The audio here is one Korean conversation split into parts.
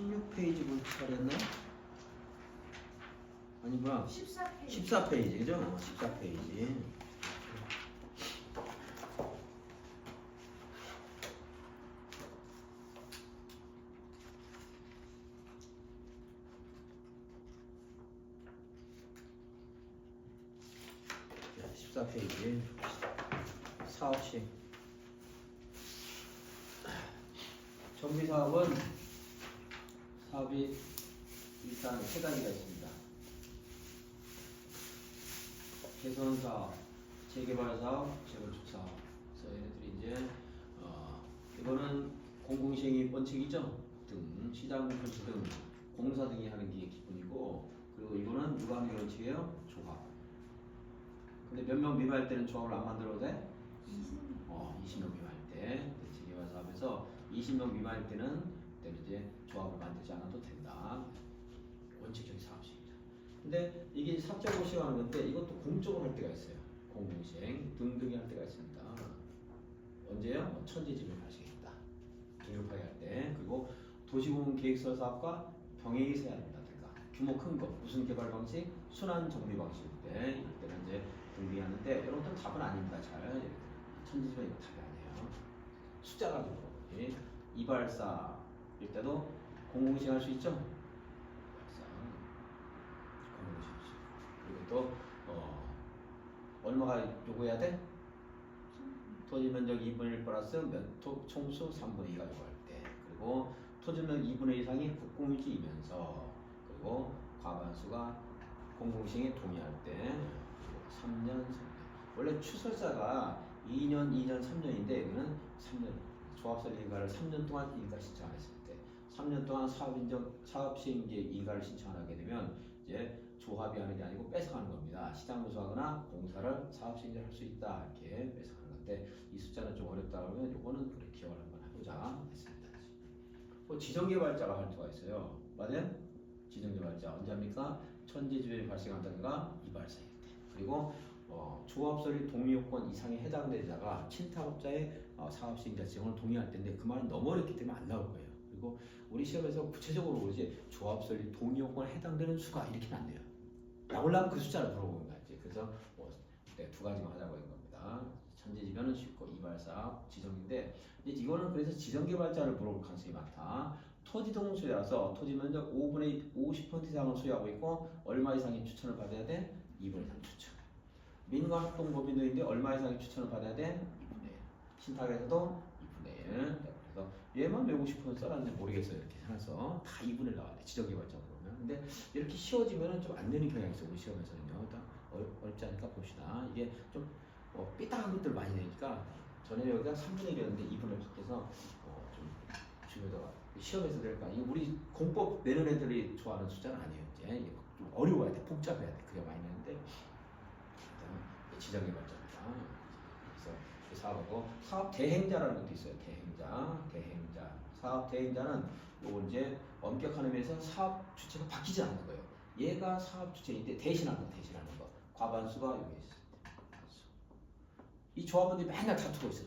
16페이지 볼 차례였나? 아니구나. 14페이지. 14페이지, 그죠? 14페이지. 자, 14페이지. 사업시. 정비사업은 사업이 일단 세 가지가 있습니다. 개선사업, 재개발사업, 재건축사업. 그래서 얘네들이 이제 이거는 공공시행의 원칙이죠. 등 시장 분수 등 공사 등이 하는 게 기본이고, 그리고 이거는 누가 하는 게 원칙이에요? 조합. 근데 몇 명 미만일 때는 조합을 안 만들어도 돼? 20명 미만일 때. 재개발 사업에서 20명 미만일 때는 그때는 이제 조합을 만들지 않아도 된다. 원칙적인 사업식입니다. 근데 이게 사적으로 시행하는 건데 이것도 공적으로 할 때가 있어요. 공공시행 등등이 할 때가 있습니다. 언제요? 천지집을 발생했다. 등급하게 할 때. 그리고 도시공원 계획서 사업과 병행이 세야 된다든가. 규모 큰 거, 무슨 개발 방식, 순환 정비 방식일 때 이럴 때는 이제 등비하는데 이런 것도 답은 아닙니다. 잘 천지집은 이거 답이 아니에요. 숫자 가지고 이발사 일 때도 공공시행 할 수 있죠? 그리고 또 얼마가 요구해야 돼? 토지 면적 2분의 1 플러스 총수 3분의 2가 요구할 때, 그리고 토지 면적 2분의 1 이상이 국공유지이면서, 그리고 과반수가 공공시행에 동의할 때 3년. 원래 추설사가 2년, 3년인데 여기는 3년. 조합설 인가를 3년 동안 인가 신청했을 때, 3년 동안 사업시행계 인가를 신청하게 되면 이제 조합이 하는 게 아니고 뺏어가는 겁니다. 시장무수하거나 공사를 사업시행자를 할 수 있다, 이렇게 뺏어가는 건데 이 숫자는 좀 어렵다 그러면 이거는 그래 기억을 한번 해보자 했습니다. 뭐 지정개발자가 할 수가 있어요. 맞아요? 지정개발자 언제 합니까? 천지집이 발생한다든가 이발사일 때. 그리고 조합설립 동의요건 이상에 해당되는 자가 친탁업자의 사업시행자 지정을 동의할 텐데 그 말은 너무 어렵기 때문에 안 나올 거예요. 그리고 우리 시험에서 구체적으로 보지 조합설립 동의요건에 해당되는 수가 이렇게는 안 돼요. 나오려면 그 숫자를 물어보는 거지. 그래서 두 가지만 하자고 한 겁니다. 천지지변은 쉽고 이발사업 지정인데 이제 이거는 그래서 지정개발자를 물어볼 가능성이 많다. 토지동수라서 토지 면적 5분의 50% 이상을 소유하고 있고 얼마 이상의 추천을 받아야 돼? 2분의 3 추천. 민간합동법인도인데 얼마 이상의 추천을 받아야 돼? 2분의 1. 신탁에서도 2분의 1. 그래서 얘만 150% 써놨는지 모르겠어요. 이렇게 해서 다 2분의 1 나와야 돼. 지정개발자로 그러면. 근데 이렇게 쉬워지면 좀 안 되는 경향이 있어요. 우리 시험에서는요. 일단 어렵지 않으니까 봅시다. 이게 좀 삐딱한 것들 많이 내니까 전에 여기가 3분의 1이었는데 2분을 바뀌어서 좀 중요하다가 시험에서 될까? 이거 우리 공법 내는 애들이 좋아하는 숫자는 아니에요. 이제 이게 좀 어려워야 돼. 복잡해야 돼. 그게 많이 내는데 지정개발자입니다. 그래서 사업하고 사업 대행자라는 것도 있어요. 대행자. 사업 대행자는 요거 이제 엄격한 의미에서 사업 주체가 바뀌지 않는 거예요. 얘가 사업 주체인데 대신하는 거. 과반수가 여기 있어요. 이 조합원들이 맨날 다투고 있어.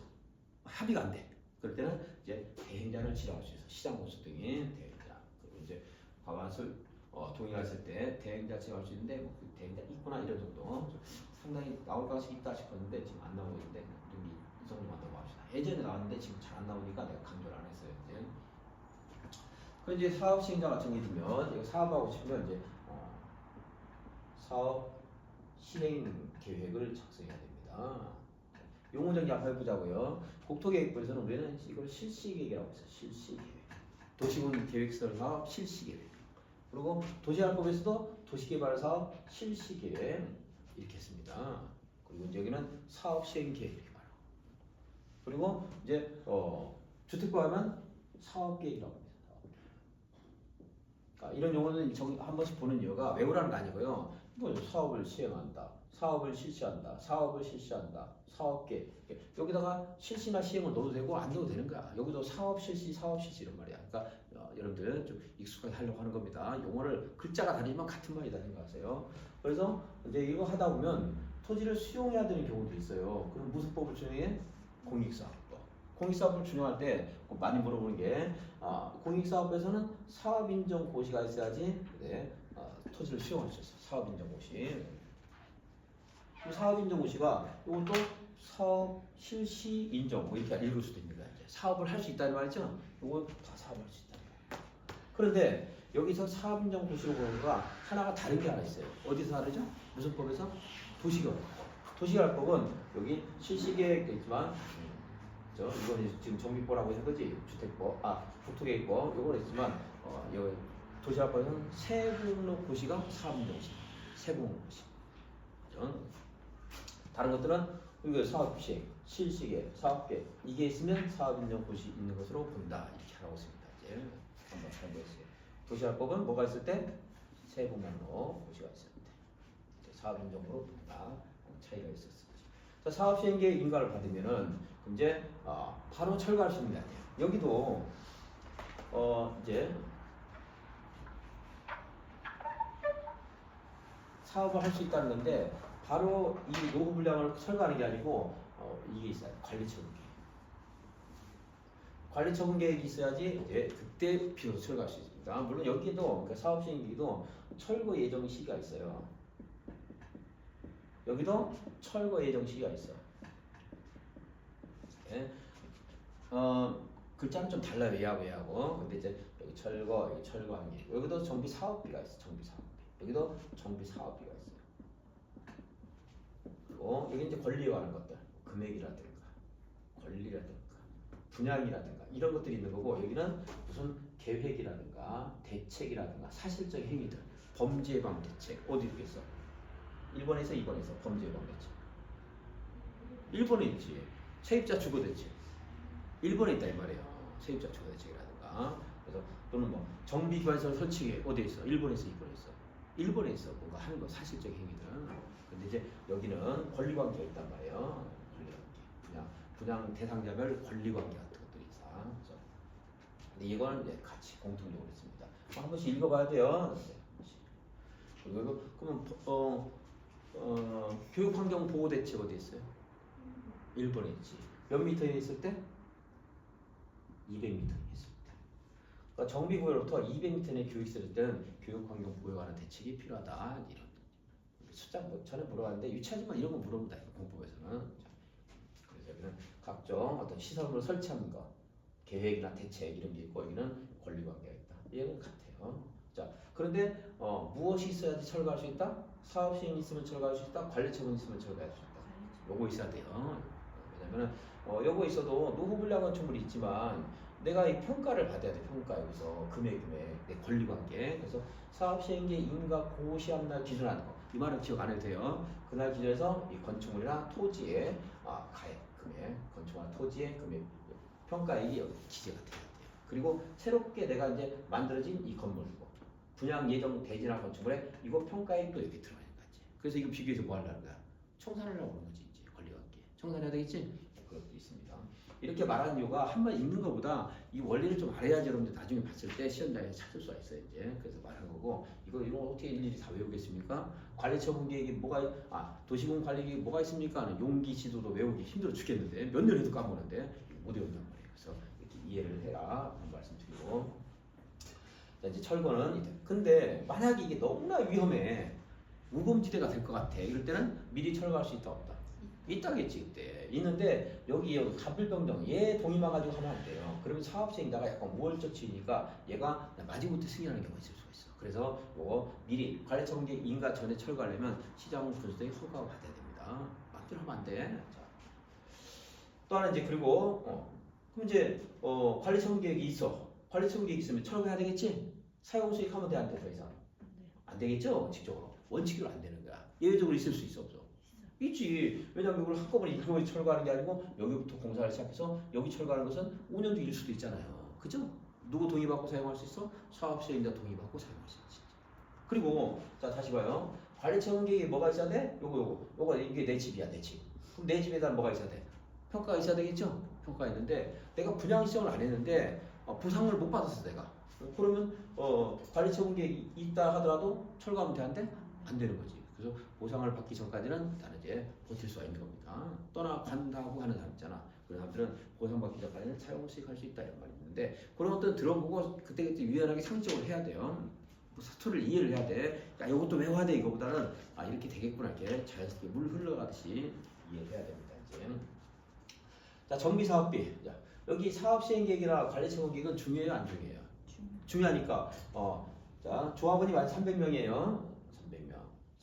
합의가 안 돼. 그럴 때는 이제 대행자를 지정할 수 있어. 시장 공수 등이 대행자. 그리고 이제 과반수 동의했을 때 대행자 지정할 수 있는데 그 대행자 있구나 이런 정도. 상당히 나올 가능성이 있다 싶었는데 지금 안 나오고 있는데 우리 이 정도만 넘어갑시다. 예전에 나왔는데 지금 잘 안 나오니까 내가 강조를 안 했어요. 이제. 그 이제 사업 시행자가 정해지면 이거 사업하고 싶으면 이제 사업 실행 계획을 작성해야 됩니다. 용어정리 한번 해보자고요. 국토계획부에서는 우리는 이걸 실시계획이라고 했어요. 실시계획. 도시군 계획설사업 실시계획. 그리고 도시활법에서도 도시개발사업 실시계획 이렇게 했습니다. 그리고 이제 여기는 사업시행계획. 그리고 이제 주택부 하면 사업계획이라고 합니다. 그러니까 이런 용어는 한 번씩 보는 이유가 외우라는 거 아니고요. 뭐 사업을 시행한다, 사업을 실시한다, 사업계획. 여기다가 실시나 시행을 넣어도 되고 안 넣어도 되는 거야. 여기도 사업 실시 이런 말이야. 그러니까 여러분들 좀 익숙하게 하려고 하는 겁니다. 용어를 글자가 다르지만 같은 말이다 생각하세요. 그래서 이제 이거 하다 보면 토지를 수용해야 되는 경우도 있어요. 그럼 무슨 법을 준용해? 공익사업법. 공익사업을 준용할 때 많이 물어보는 게 공익사업에서는 사업인정고시가 있어야지 그래, 토지를 수용할 수 있어. 사업인정고시. 사업인정고시가 이것도 사업 실시 인정 뭐 이렇게 읽을 수도 있는 거야. 이제 사업을 할 수 있다는 말이죠. 이건 다 사업할 수 있다. 그런데 여기서 사업인정고시로 보는 거가 하나가 다른 게 하나 있어요. 어디서 다르죠? 무슨 법에서? 도시계획. 도시계획법은 여기 실시계획도 있지만 이건 지금 정비법이라고 해서 그지 주택법, 국토계획법 요거는 있지만 요 도시계획법에서는 세분로고시가 사업인정고시, 세분로고시. 다른 것들은 이거 사업시행, 실시계획, 사업계획 이게 있으면 사업인정고시 있는 것으로 본다 이렇게 하라고 했습니다. 이제 한번 참고했어요. 도시계획법은 뭐가 있을 때 세분로고시가 있을 때 사업인정으로 본다 차이가 있었어. 자, 사업시행계획 인가를 받으면은 이제 바로 철거할 수 있는 게 아니에요. 여기도 이제 사업을 할 수 있다는 건데 바로 이 노후 분량을 철거하는 게 아니고 이게 있어요. 관리처분 계획. 관리처분 계획이 있어야지 이제 그때 비로소 철거할 수 있습니다. 물론 여기도 그러니까 사업시행계획도 철거 예정 시기가 있어요. 여기도 철거 예정 시기가 있어. 네. 글자는 좀 달라요. 얘하고. 근데 이제 여기 철거, 여기 철거한 게 여기도 정비 사업비가 있어. 정비 사업비. 여기도 정비 사업비가 있어요. 그리고 여기 이제 권리에 관한 것들, 금액이라든가, 권리라든가, 분양이라든가 이런 것들이 있는 거고 여기는 무슨 계획이라든가 대책이라든가 사실적 행위들, 범죄 예방 대책 어디 있겠어? 1번에서 2번에서 범죄 예방 대책. 1번에 있지. 세입자 주거 대책. 1번에 있다 이 말이에요. 세입자 주거 대책이라든가. 그래서 또는 뭐 정비 기반시설 설치 어디에 있어? 1번에서 2번에 있어. 1번에 있어. 뭔가 하는 거 사실적 행위들. 근데 이제 여기는 권리관계가 있단 말이에요. 권리관계. 분양 대상자별 권리관계 같은 것들이 있어. 그래서 근데 이거는 이제 같이 공통적으로 있습니다. 한 번씩 읽어봐야 돼요. 그리고 그러면 교육환경 보호 대책 어디 있어요? 1번에 있지. 몇 미터에 있을 때? 200m에 있을 때. 그러니까 정비구역으로부터 200m 내 교육시설 때는 교육환경 보호에 관한 대책이 필요하다. 이런 숫자 전에 물어봤는데 유치하지만 이런 거 물어본다. 공법에서는. 그래서 여기는 각종 어떤 시설물을 설치하는 거, 계획이나 대책 이런 게 있고 여기는 권리관계가 있다. 얘는 같아요. 자, 그런데 무엇이 있어야지 철거할 수 있다? 사업시행이 있으면 철거할 수 있다. 관리처분이 있으면 철거할 수 있다. 요거 있어야 돼요. 왜냐면은 요거 있어도 노후 분량 건축물이 있지만 내가 이 평가를 받아야 돼. 평가 여기서 금액 내 권리관계. 그래서 사업시행계 인가 고시한 날 기준하는 거. 이 말은 기억 안 해도 돼요. 그날 기준해서 이 건축물이나 토지의 가액 금액, 건축물이나 토지의 금액 평가액이 여기 기재가 돼야 돼요. 그리고 새롭게 내가 이제 만들어진 이 건물이고 분양 예정 대진할 건축물에 이거 평가액도 여기 들어가 있는 거지. 그래서 이거 비교해서 뭐 하려는 거야? 청산하려고 그러는 거지. 이제 권리관계. 청산해야 되겠지? 그것도 있습니다. 이렇게 말하는 이유가 한 번 읽는 것보다 이 원리를 좀 알아야지 여러분들 나중에 봤을 때 시험장에 찾을 수가 있어요. 이제 그래서 말하는 거고 이런 거 어떻게 일일이 다 외우겠습니까? 관리처분 계획이 뭐가 도시공 관리 계획이 뭐가 있습니까? 하는 용기 지도도 외우기 힘들어 죽겠는데 몇 년 해도 까먹는데 못 외운단 말이에요. 그래서 이렇게 이해를 해라 하는 말씀드리고 자, 이제 철거는 근데 만약에 이게 너무나 위험해 우범지대가 될 것 같아 이럴 때는 미리 철거할 수 있다 없다? 있다겠지 그때 있는데 여기 간불병정 얘 동의만 가지고 하면 안 돼요. 그러면 사업시행자가 약간 우월적 지위니까 얘가 마지못해 승인하는 경우가 있을 수가 있어. 그래서 요거 미리 관리처분계 인가 전에 철거하려면 시장 분수대에 허가가 받아야 됩니다. 막대로 하면 안 돼. 자. 또 하나 이제 그리고 그럼 이제 관리처분 계획이 있어. 관리처분 계획이 있으면 철거해야 되겠지? 사용수익 하면 돼 안 돼 더 이상? 안 되겠죠? 원칙적으로 원칙으로 안 되는 거야. 예외적으로 있을 수 있어 없어? 있지. 왜냐면 이걸 한꺼번에 이쪽에 철거하는 게 아니고 여기부터 공사를 시작해서 여기 철거하는 것은 5년도 일 수도 있잖아요. 그죠? 누구 동의받고 사용할 수 있어? 사업시행자 동의받고 사용할 수 있지. 그리고 자 다시 봐요. 관리처분 계획에 뭐가 있어야 돼? 요거 이게 내 집이야 내 집. 그럼 내 집에다 뭐가 있어야 돼? 평가가 있어야 되겠죠? 평가가 있는데 내가 분양 시정을 안 했는데 보상을 못 받았어 내가. 그러면 관리처분 계획이 있다 하더라도 철거하면 돼 안 돼? 안 되는 거지. 그래서 보상을 받기 전까지는 나는 이제 버틸 수가 있는 겁니다. 떠나간다고 하는 사람 있잖아. 그런 사람들은 보상받기 전까지는 사용수익할 수 있다 이런 말이 있는데 그런 것들 들어보고 그때그때 유연하게 상식적으로 해야 돼요. 뭐 사투를 이해를 해야 돼. 야 이것도 외워야 돼 이거보다는 아 이렇게 되겠구나 이렇게 자연스럽게 물 흘러가듯이 이해해야 됩니다. 이제 자 정비사업비 자, 여기 사업시행계획이나 관리처분계획은 중요해요 안 중요해요? 중요하니까 자 조합원이 만 300명이에요.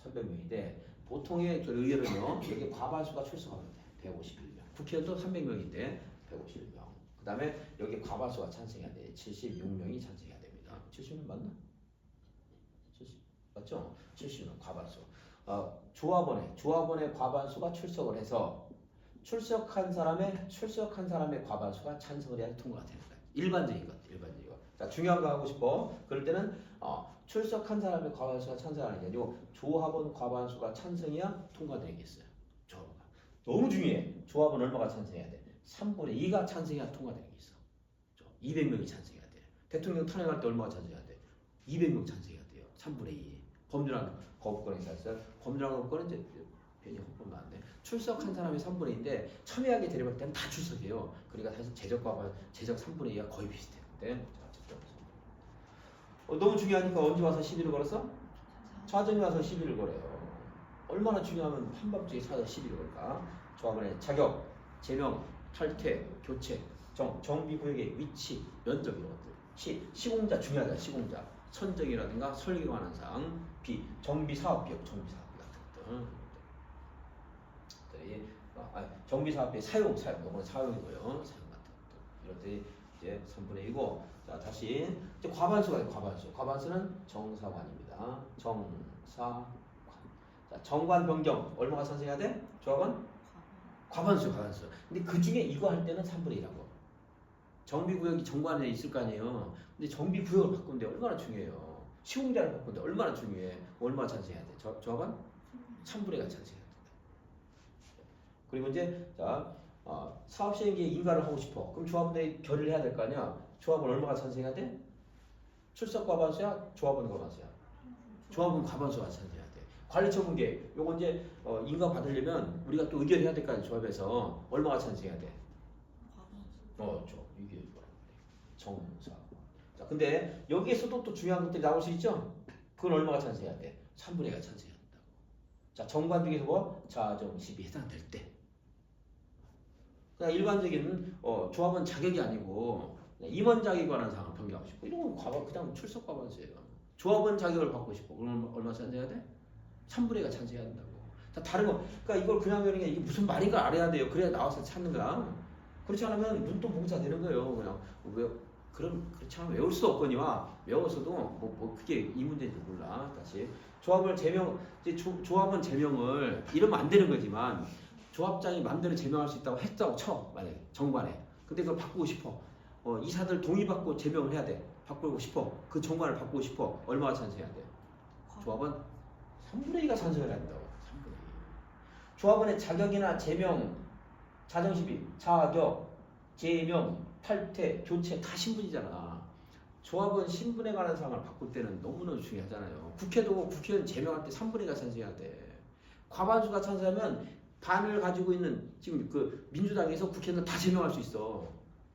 300명인데 보통의 그 의결은요 여기 과반수가 출석하면 돼. 151명. 국회의원도 300명인데 151명. 그 다음에 여기 과반수가 찬성해야 돼. 76명이 찬성해야 됩니다. 70명 맞나? 70 맞죠? 70명 과반수. 조합원의 과반수가 출석을 해서 출석한 사람의 과반수가 찬성을 해야 통과가 됩니다. 일반적인 것. 자 중요한 거 하고 싶어. 그럴 때는 출석한 사람의 과반수가 찬성하는 게 아니고 조합원 과반수가 찬성해야 통과되겠어요. 조합원 너무 중요해. 조합원 얼마가 찬성해야 돼? 3분의 2가 찬성해야 통과되는 게 있어. 200명이 찬성해야 돼. 대통령 탄핵할 때 얼마가 찬성해야 돼? 200명 찬성해야 돼요. 3분의 2. 범죄랑 거부권이 있었어요. 범죄랑 거부권은 이제 괜히 헛번 나왔네. 출석한 사람이 3분의 2인데 첨예하게 데려갈 때는 다 출석해요. 그러니까 사실 제적 3분의 2가 거의 비슷해요. 근데 너무 중요하니까 언제 와서 시비를 걸었어? 차정이 와서 시비를 걸어요. 얼마나 중요하면 한밤중에 찾아서 시비를 걸까? 조합원의 자격, 제명, 탈퇴, 교체, 정비구역의 위치, 면적 이런 것들. 시공자 중요하다. 시공자. 선정이라든가 설계에 관한 사항, 정비사업비용, 정비사업비 같은 것들. 정비사업비 사용, 이건 사용이고요. 사용 같은 것들. 이런 것들이 이제 3분의 1이고 자 다시 이제 과반수가 과반수는 정사관입니다. 정사관. 자 정관 변경 얼마가 찬성해야 돼? 조합원? 과반수. 근데 그 중에 이거 할 때는 3분의 1하고 정비구역이 정관에 있을 거 아니에요. 근데 정비구역을 바꾸는데 얼마나 중요해요. 시공자를 바꾸는데 얼마나 중요해. 얼마 찬성해야 돼? 조합원? 3분의 1가 찬성해야 된다. 그리고 이제 자 사업시행계획 인가를 하고 싶어. 그럼 조합원들이 결의를 해야 될 거 아니야. 조합은 얼마가 찬성해야 돼? 출석 과반수야? 조합원 과반수야? 조합은 과반수가 찬성해야 돼. 관리처분계획 요거 이제 인가 받으려면 우리가 또 의결해야 될 거 아니야. 조합에서 얼마가 찬성해야 돼? 이게 정사. 자 근데 여기에서도 또 중요한 것들이 나올 수 있죠. 그건 얼마가 찬성해야 돼? 3분의 1가 찬성해야 된다고. 자 정관 중에서 뭐 자정 시비 해당될 때. 그냥 일반적인 조합원 자격이 아니고 임원 자격에 관한 사항을 변경하고 싶고 이런 건 그냥 출석 과반수예요. 조합원 자격을 받고 싶고 그럼 얼마 찬성해야 돼? 3분의 1가 찬성해야 된다고. 자, 다른 거 그러니까 이걸 그냥 외우는 게 이게 무슨 말인가 알아야 돼요. 그래야 나와서 찾는 거야. 그렇지 않으면 눈동봉사 되는 거예요. 그냥 그렇지 않으면 외울 수도 없거니와 외웠어도 뭐 그게 이 문제인지 몰라. 다시 조합원 제명을 이러면 안 되는 거지만 조합장이 마음대로 제명할 수 있다고 했다고 쳐 만약에 정관에. 근데 그걸 바꾸고 싶어. 이사들 동의받고 제명을 해야 돼. 바꾸고 싶어. 그 정관을 바꾸고 싶어. 얼마가 찬성해야 돼? 조합원 3분의 2가 찬성을 한다고. 3분의 2. 조합원의 자격이나 제명, 자정시비, 자격, 제명, 탈퇴, 교체 다 신분이잖아. 조합원 신분에 관한 사항을 바꿀 때는 너무너무 중요하잖아요. 국회의원 제명할 때 3분의 2가 찬성해야 돼. 과반수가 찬성하면 반을 가지고 있는 지금 그 민주당에서 국회의원 다 제명할 수 있어.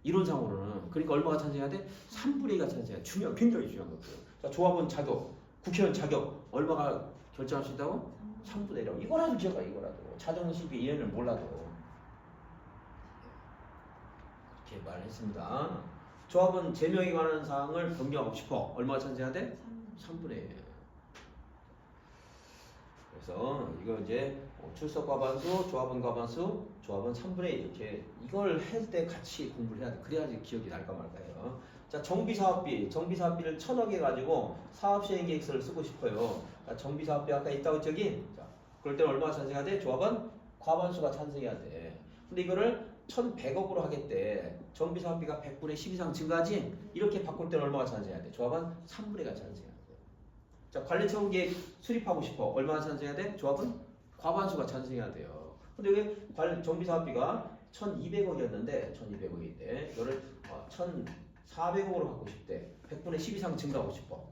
이론상으로는. 그러니까 얼마가 찬성해야 돼? 3분의 2가 찬성해야 돼. 굉장히 중요한 거고요. 자, 조합원 자격, 국회의원 자격 얼마가 결정할 수 있다고? 3분의 1이라고. 이거라도 기억하 이거라도. 자정시비 이해는 몰라도. 이렇게 말했습니다. 조합원 제명에 관한 사항을 변경하고 싶어. 얼마가 찬성해야 돼? 3분의 1. 그래서 이거 이제 출석 과반수, 조합원 과반수, 조합원 3분의 1 이렇게 이걸 할 때 같이 공부를 해야 돼. 그래야지 기억이 날까 말까요. 자 정비사업비를 1,000억 해가지고 사업시행계획서를 쓰고 싶어요. 자, 정비사업비 아까 있다고 저기. 자 그럴 때는 얼마가 찬성해야 돼? 조합원 과반수가 찬성해야 돼. 근데 이거를 1,100억으로 하겠대. 정비사업비가 100분의 10 이상 증가하지? 이렇게 바꿀 때는 얼마가 찬성해야 돼? 조합원 3분의 1가 찬성해야 돼. 자 관리처분계획 수립하고 싶어. 얼마나 찬성해야 돼? 조합은 과반수가 찬성해야 돼요. 근데 여기 정비사업비가 1,200억이었는데 1,200억인데 이거를 1,400억으로 갖고 싶대. 100분의 10 이상 증가하고 싶어.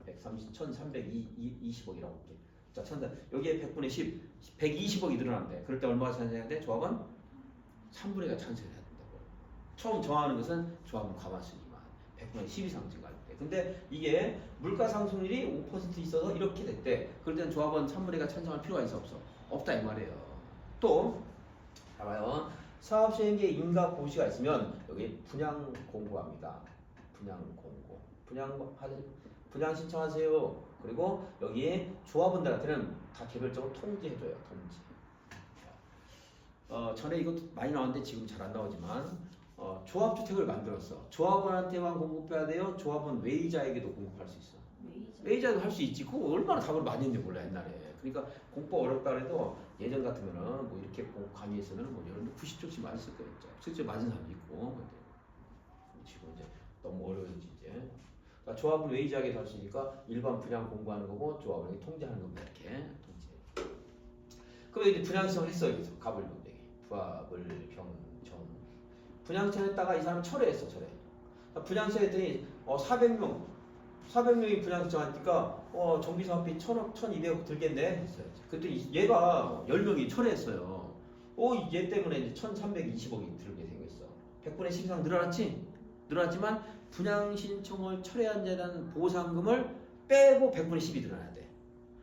1,320억이라고 볼게. 자, 여기에 100분의 10, 120억이 늘어난대. 그럴 때 얼마가 찬성해야 돼? 조합은 3분의 1가 찬성해야 된다고. 처음 정하는 것은 조합은 과반수니만 100분의 10 이상 증가할 때. 근데 이게 물가 상승률이 5% 있어서 이렇게 됐대. 그럴 때는 조합은 3분의 1가 찬성할 필요가 있어 없어? 없다 이 말이에요. 또 봐봐요. 사업 시행기에 인가 고시가 있으면 여기 분양 공고합니다. 분양 공고. 분양 신청하세요. 그리고 여기에 조합원들한테는 다 개별적으로 통지해줘요. 통지. 전에 이것도 많이 나왔는데 지금 잘 안 나오지만 조합주택을 만들었어. 조합원한테만 공급해야 돼요? 조합원 외이자에게도 공급할 수 있어. 외이자도 할 수 있지. 그거 얼마나 답을 많이 했는지 몰라 옛날에. 그러니까 공부 어렵다 그래도 예전 같으면은 뭐 이렇게 강의했으면 뭐 여러분들 90점씩 맞았을 거예요. 실제 맞은 사람도 있고. 근데 지금 이제 너무 어려워졌지 이제. 그러니까 조합은 외이자에게 할 수 있으니까 일반 분양 공고하는 거고 조합을 통제하는 겁니다. 이렇게 통제. 그럼 이제 분양 신청을 했어 여기서 가불병되기 부합을 병정 분양 신청했다가 이 사람 철회했어 철회. 분양 신청했더니 400명이 분양 신청하니까 정비사업비 1,000억, 1,200억 들겠네 했어요. 그랬더니 얘가 10명이 철회했어요. 얘 때문에 이제 1,320억이 들게 생겼어. 100분의 10 이상 늘어났지? 늘어났지만 분양 신청을 철회한 데에 대한 보상금을 빼고 100분의 10이 늘어나야 돼.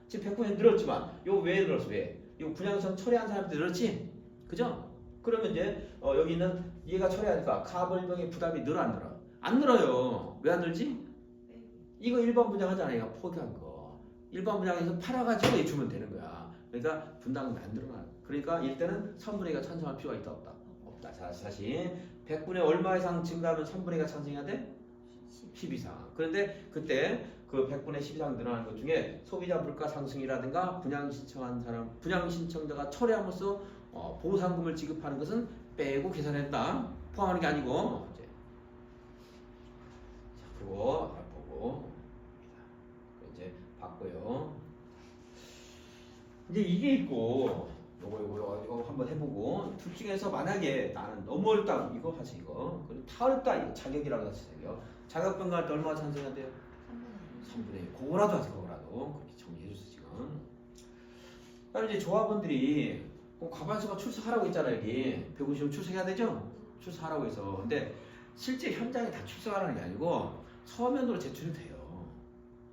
지금 100분의 늘었지만 이거 왜 늘었어? 왜? 이거 분양 신청 철회한 사람들 늘었지? 그죠? 그러면 이제 여기는 얘가 철회하니까 가불병의 부담이 늘어 안 늘어? 안 늘어요. 왜 안 늘지? 이거 일반 분양하잖아. 얘가 포기한 거. 일반 분양에서 팔아가지고 주면 되는 거야. 그러니까 분담금이 안 늘어나. 그러니까 이때는 3분의 2가 찬성할 필요가 있다 없다? 없다. 자, 다시 100분의 얼마 이상 증가하면 3분의 2가 찬성해야 돼? 10 이상. 그런데 그때 그 100분의 10 이상 늘어나는 것 중에 소비자 물가 상승이라든가 분양 신청한 사람, 분양 신청자가 철회함으로써 보상금을 지급하는 것은 빼고 계산했다. 포함하는 게 아니고 이제. 자, 그거 보고 이제 봤고요. 이제 이게 있고 요거 한번 해보고 둘 중에서 만약에 나는 너무 어렵다 이거 하지 이거 그리고 다 어렵다 이거 자격이라고 하세요. 자격 평가할 때 얼마나 찬성해야 돼요? 3분의 1. 그거라도 하세요. 그거라도 그렇게 정리해줬어 지금. 그다음에 이제 조합원들이 과반수가 출석하라고 있잖아요. 여기 150은 출석해야 되죠? 출석하라고 해서. 근데 실제 현장에 다 출석하라는 게 아니고 서면으로 제출이 돼요.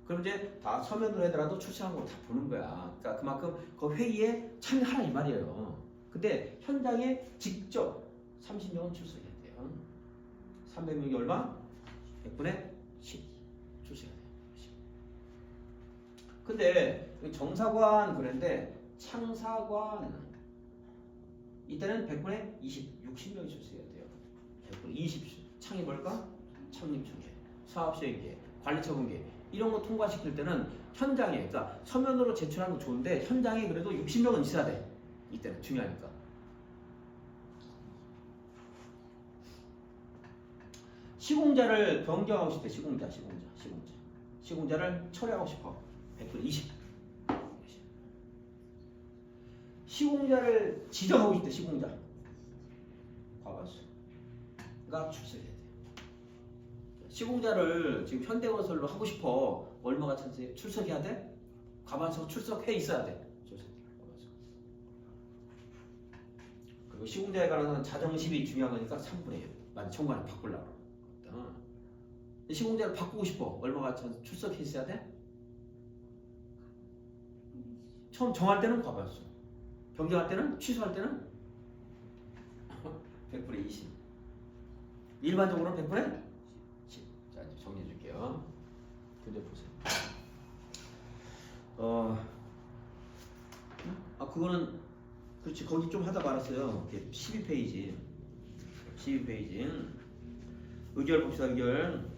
그럼 이제 다 서면으로 하더라도 출석한 걸 다 보는 거야. 그러니까 그만큼 그 회의에 참여하라 이 말이에요. 근데 현장에 직접 30명은 출석해야 돼요. 300명이 얼마? 100분의 10 출석해야 돼요. 10. 근데 정사관 그런데 창사관 이때는 100분의 20, 60명이 출석해야 돼요. 100분의 20. 창이 뭘까? 창립청계, 사업시행계, 관리처분계 이런 거 통과시킬 때는 현장에, 그러니까 서면으로 제출하는 건 좋은데 현장에 그래도 60명은 있어야 돼. 이때는 중요하니까. 시공자를 변경하고 싶대. 시공자를 철회하고 싶어. 100분의 20. 시공자를 지정하고 싶대. 시공자 과반수가 출석해야 돼. 시공자를 지금 현대건설로 하고 싶어. 얼마가 찬성해? 출석해야 돼? 과반수가 출석해 있어야 돼. 과반수. 그리고 시공자에 관한 자정심이 중요한 거니까 3분의 1. 만약 청구하는 바꾸려고. 시공자를 바꾸고 싶어. 얼마가 출석해 있어야 돼? 처음 정할 때는 과반수. 변경할 때는 취소할 때는 100분의 20. 일반적으로는 100분의 10. 자, 이제 정리해 줄게요. 근데 보세요. 그거는 그렇지. 거기 좀 하다 말았어요. 12페이지. 의결 봅시다. 의결.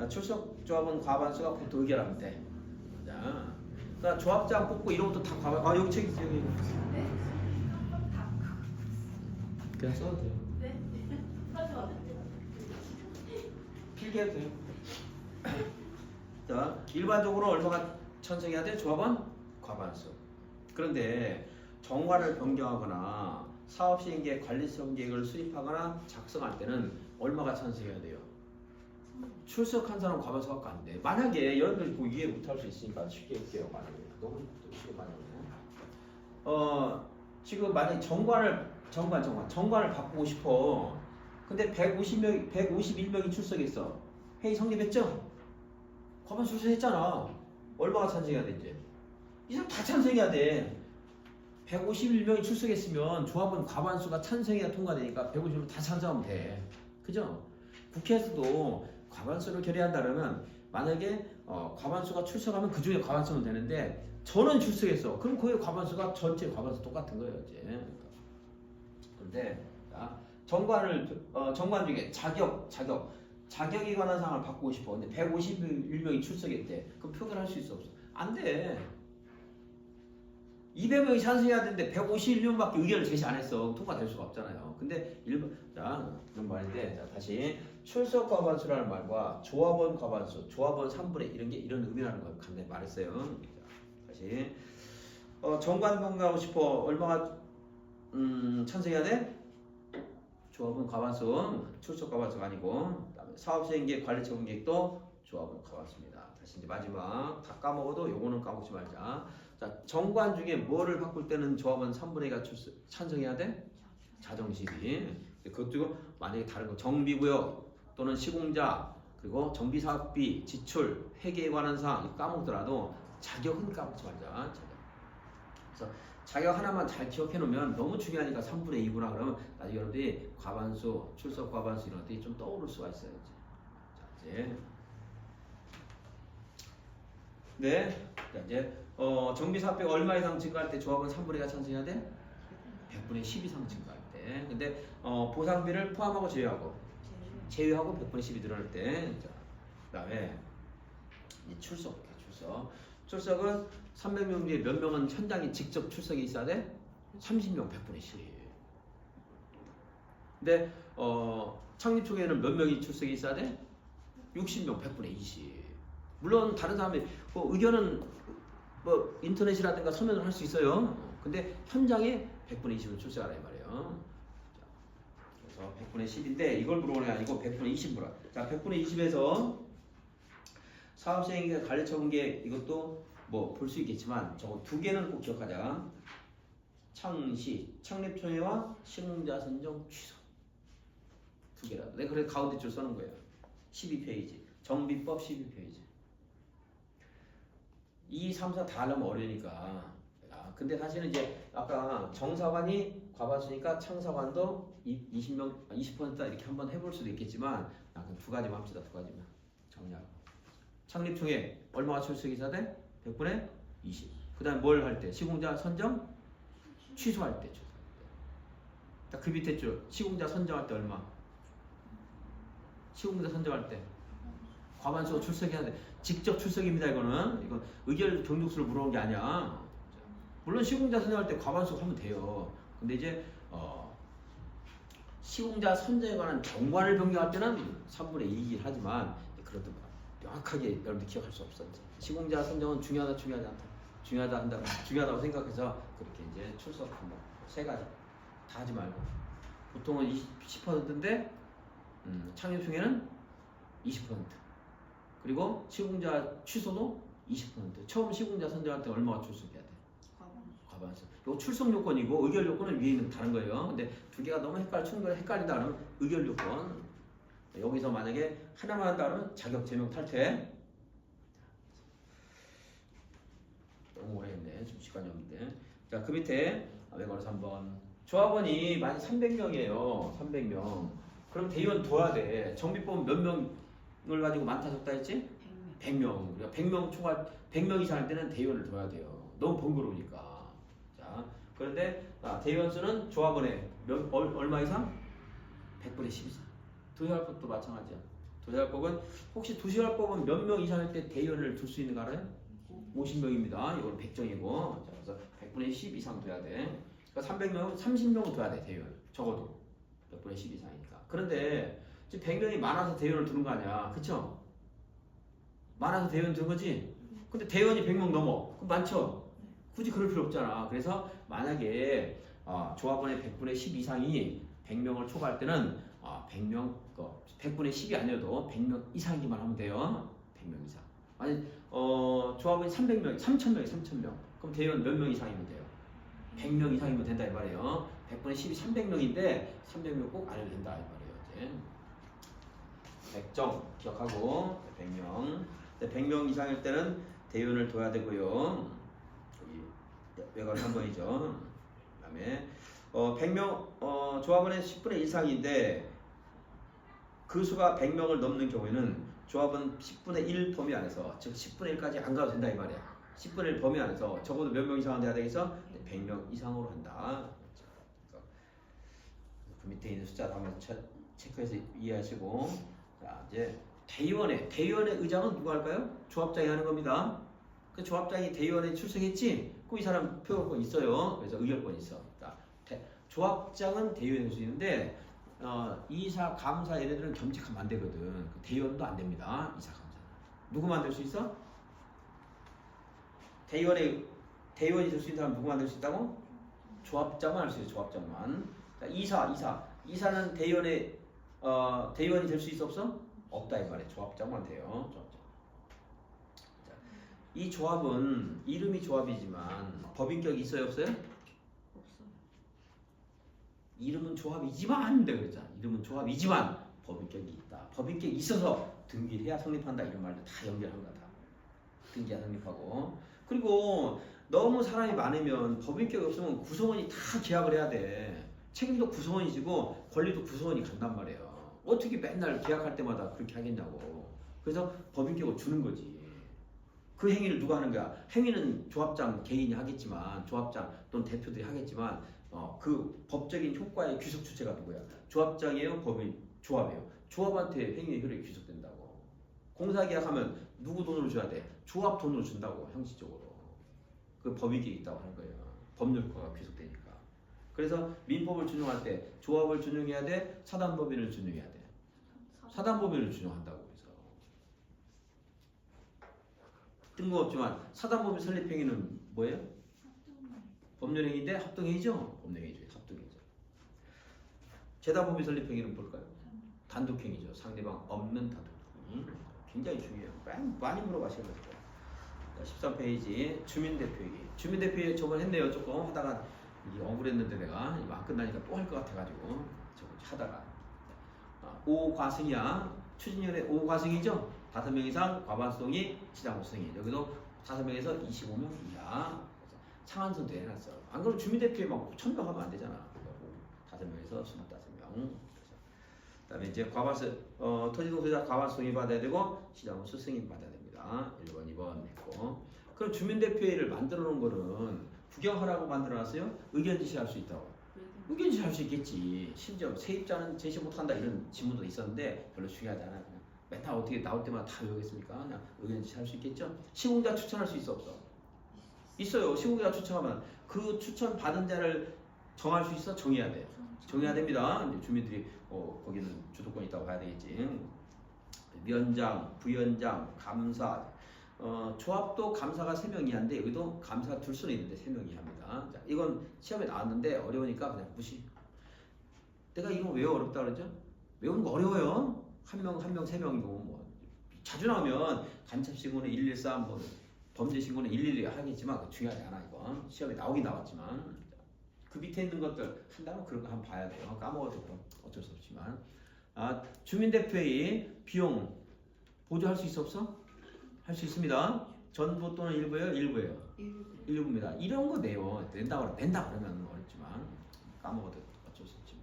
출석 조합은 과반수가 보통 의결하면 돼. 자, 그러니까 조합장 뽑고 이런 것도 다 과반. 여기 책 있어요. 여기. 그냥 써도 돼요. 필기해도 돼요. 자, 일반적으로 얼마가 찬성해야 돼? 조합은 과반수. 그런데 정관을 변경하거나 사업시행계획, 관리성 계획을 수립하거나 작성할 때는 얼마가 찬성해야 돼요? 출석한 사람 과반수 갖고 안 돼. 만약에 여러분들이 뭐 이해 못할 수 있으니까 쉽게 할게요. 만약에 너무 쉽게 만약에 지금 만약에 정관을 바꾸고 싶어. 근데 151명이 출석했어. 회의 성립했죠? 과반수 출석했잖아. 얼마가 찬성해야 돼 이제? 이 사람 다 찬성해야 돼. 151명이 출석했으면 조합은 과반수가 찬성해야 통과되니까 151명 다 찬성하면 돼. 그죠? 국회에서도 과반수를 결의한다면 만약에 과반수가 출석하면 그 중에 과반수는 되는데 저는 출석했어. 그럼 그의 과반수가 전체 과반수 똑같은 거예요 이제. 그런데 정관 중에 자격에 관한 사항을 바꾸고 싶어. 근데 151명이 출석했대. 그럼 표결할 수 있어 없어? 안 돼. 200명이 찬성해야 되는데 151명밖에 의견을 제시 안 했어. 통과될 수가 없잖아요. 근데 이런 말인데 자, 다시 출석 과반수라는 말과 조합원 과반수, 조합원 3분의 이런 의미라는 걸 간단히 말했어요. 자, 다시 정관 변경하고 싶어. 얼마가 찬성해야 돼? 조합원 과반수, 출석 과반수가 아니고 그다음에 사업시행계획, 관리처분 계획도 조합원 과반수입니다. 다시 이제 마지막 다 까먹어도 요거는 까먹지 말자. 자, 정관 중에 뭐를 바꿀 때는 조합원 3분의 2가 찬성해야 돼? 자정시비. 그것도 만약에 다른 거 정비구역 또는 시공자 그리고 정비사업비, 지출, 회계에 관한 사항 까먹더라도 자격은 까먹지 말자. 그래서 자격 하나만 잘 기억해 놓으면 너무 중요하니까 3분의 2구나 그러면 나중에 여러분들이 과반수, 출석 과반수 이런 것들이 좀 떠오를 수가 있어요. 자, 이제 네, 자, 이제 정비사업비가 얼마 이상 증가할 때 조합은 3분의 2가 찬성해야 돼? 100분의 10 이상 증가할 때. 근데 보상비를 포함하고 제외하고 100분의 10이 늘어날 때. 자, 그다음에 이 출석은 300명 중에 몇 명은 현장에 직접 출석이 있어야 돼? 30명 100분의 10. 근데 창립 초기에는 몇 명이 출석이 있어야 돼? 60명 100분의 20. 물론 다른 사람이 의견은 뭐 인터넷이라든가 서면을 할 수 있어요. 근데 현장에 100분의 20을 출석하라 이 말이에요. 자, 그래서 100분의 10인데 이걸 물어보는 게 아니고 100분의 20 물어. 자, 100분의 20에서 사업시행계획, 관리처분계획 이것도 뭐 볼 수 있겠지만 저거 두 개는 꼭 기억하자. 창립총회와 시공자 선정 취소. 두 개라도. 내가 그래 가운데 줄 써놓은 거예요. 12페이지. 정비법 12페이지. 2, 3, 4 다 하려면 어려우니까. 근데 사실은 이제 아까 정사관이 과반수니까 창사관도 20명, 20%다 이렇게 한번 해볼 수도 있겠지만 그냥 두 가지만 합시다. 두 가지만 정리하고. 창립총회 얼마가 출석이 있어야 돼? 100분의 20. 그 다음에 뭘 할 때? 시공자 선정? 취소할 때. 그 밑에 줄 시공자 선정할 때 얼마? 시공자 선정할 때 과반수가 출석해야 돼. 직접 출석입니다. 이건 의결 경력수를 물어본 게 아니야. 물론 시공자 선정할 때 과반수 하면 돼요. 근데 이제 시공자 선정에 관한 정관을 변경할 때는 3분의 2이긴 하지만 그래도 명확하게 여러분들 기억할 수 없어. 시공자 선정은 중요하다고 중요하다고 생각해서 그렇게 이제 출석한다. 세 가지 다 하지 말고 보통은 10%인데 창립총회는 20%. 그리고 시공자 취소도 20%. 처음 시공자 선정할 때 얼마가 출석해야 돼? 과반수. 이거 출석 요건이고 의결 요건은 위에 있는 다른 거예요. 근데 두 개가 너무 헷갈린다 그러면 의결 요건. 여기서 만약에 하나만 한다 그러면 자격 제명 탈퇴. 너무 오래 했네. 좀 시간이 없는데. 자, 그 밑에 외관에서 한번 조합원이 만약 300명이에요. 300명. 그럼 대의원 둬야 돼. 정비법 몇 명을 가지고 많다 적다 했지? 100명. 우리가 100명 총괄 100명 이상 할 때는 대의원을 둬야 돼요. 너무 번거로우니까. 자, 그런데 대의원 수는 조합원의 얼마 이상? 100분의 10 이상. 도시활법도 마찬가지야. 도시활법은 혹시 도시활법은 몇 명 이상 할 때 대의원을 둘 수 있는 거 알아요? 50명입니다. 이건 100정이고. 자, 그래서 100분의 10 이상 둬야 돼. 그러니까 300명은 30명은 둬야 돼. 대의원. 적어도 100분의 10 이상이니까. 그런데 지금 100명이 많아서 대의원을 두는 거 아니야. 그쵸? 많아서 대의원 두는 거지? 근데 대의원이 100명 넘어. 그럼 많죠? 굳이 그럴 필요 없잖아. 그래서 만약에 조합원의 100분의 10 이상이 100명을 초과할 때는 100명, 100분의 10이 아니어도 100명 이상이기만 하면 돼요. 100명 이상. 아니, 조합은 300명, 3,000명이 3,000명. 그럼 대의원 몇 명 이상이면 돼요? 100명 이상이면 된다 이 말이에요. 100분의 10이 300명인데 300명 꼭 안 해도 된다 이 말이에요. 이제 100정 기억하고 100명. 100명 이상일 때는 대의원을 둬야 되고요. 여기 외곽 3번이죠. 그다음에 100명 조합원의 10분의 1 이상인데 그 수가 100명을 넘는 경우에는 조합은 10분의 1 범위 안에서, 즉 10분의 1까지 안 가도 된다 이 말이야. 10분의 1 범위 안에서 적어도 몇 명 이상은 돼야 되겠어? 100명 이상으로 한다. 그 밑에 있는 숫자 한번 체크해서 이해하시고, 자 이제 대의원의 의장은 누가 할까요? 조합장이 하는 겁니다. 그 조합장이 대의원에 출석했지? 그럼 이 사람 표결권 있어요. 그래서 의결권이 있어. 자, 조합장은 대의원에 할 수 있는데 이사, 감사 얘네들은 겸직하면 안 되거든. 그 대의원도 안 됩니다. 이사, 감사. 누구 만들 수 있어? 대의원이 될 수 있는 사람 누구 만들 수 있다고? 조합장만 할 수 있어요. 조합장만. 자, 이사는 대의원이 될 수 있어 없어? 없다 이 말이에요. 조합장만 돼요. 조합장. 자, 이 조합은 이름이 조합이지만 법인격이 있어요 없어요? 이름은 조합이지만 그랬잖아. 이름은 조합이지만 법인격이 있다. 법인격이 있어서 등기를 해야 성립한다. 이런 말도 다 연결한 거다. 등기가 성립하고. 그리고 너무 사람이 많으면 법인격이 없으면 구성원이 다 계약을 해야 돼. 책임도 구성원이 지고 권리도 구성원이 간단 말이에요. 어떻게 맨날 계약할 때마다 그렇게 하겠냐고. 그래서 법인격을 주는 거지. 그 행위를 누가 하는 거야? 행위는 조합장 개인이 하겠지만, 조합장 또는 대표들이 하겠지만, 그 법적인 효과의 귀속 주체가 누구야? 조합장이에요? 조합이에요? 조합한테 행위의 효력이 귀속된다고. 공사계약하면 누구 돈으로 줘야 돼? 조합 돈으로 준다고, 형식적으로. 그 법익이 있다고 하는 거예요. 법률효과가 귀속되니까. 그래서 민법을 준용할 때 조합을 준용해야 돼? 사단법인을 준용해야 돼? 사단법인을 준용한다고. 그래서 뜬금없지만 사단법인 설립행위는 뭐예요? 법률행위인데 합동행위죠? 법률행위죠. 합동행위죠. 재단법인 설립행위는 뭘까요? 단독행위죠. 상대방 없는 단독행위. 굉장히 중요해요. 많이 물어봐시는 거죠. 13페이지 주민대표회의. 주민대표회의 저번에 했네요. 조금 하다가 이게 억울했는데 내가 이거 안 끝나니까 또 할 것 같아가지고 저거 하다가 5과승이야. 추진위원회 5과승이죠. 5명 이상 과반수동의 시장 수행이. 여기도 5명에서 25명 이하. 상한선도 해놨어. 안 그러면 주민대표에 막 1,000명 하면 안 되잖아. 5명에서 25명. 그 다음에 이제 토지동 소유자 과반수승인 받아야 되고 시장은 수승인 받아야 됩니다. 1번, 2번 했고. 그럼 주민대표회의를 만들어 놓은 거는 구경하라고 만들어 놨어요? 의견 제시할 수 있다고. 의견 제시할 수 있겠지. 심지어 세입자는 제시 못한다 이런 질문도 있었는데 별로 중요하지 않아요. 그냥 맨날 어떻게 나올 때마다 다 외우겠습니까? 그냥 의견 제시할 수 있겠죠. 시공자 추천할 수 있어 없어? 있어요. 시공자 추천하면 그 추천 받은 자를 정할 수 있어? 정해야 돼. 정해야 됩니다. 이제 주민들이 거기는 주도권이 있다고 봐야 되겠지. 위원장, 부위원장, 감사. 조합도 감사가 3명 이하인데 여기도 감사 둘 수는 있는데 3명 이하입니다. 자, 이건 시험에 나왔는데 어려우니까 그냥 무시. 내가 이거 왜 어렵다 그러죠? 외우는 거 어려워요. 한 명, 3명이고 뭐 자주 나오면 간첩신고는 113, 뭐 범죄신고는 112 하겠지만 중요하지 않아 이건. 시험에 나오긴 나왔지만 그 밑에 있는 것들 한다면 그런 거 한번 봐야 돼요. 까먹어도 그럼 어쩔 수 없지만. 주민대표회의 비용 보조할 수 있어 없어? 할 수 있습니다. 전부 또는 일부예요? 일부예요? 일부입니다. 이런 거 내요. 낸다 그러면 어렵지만 까먹어도 어쩔 수 없지.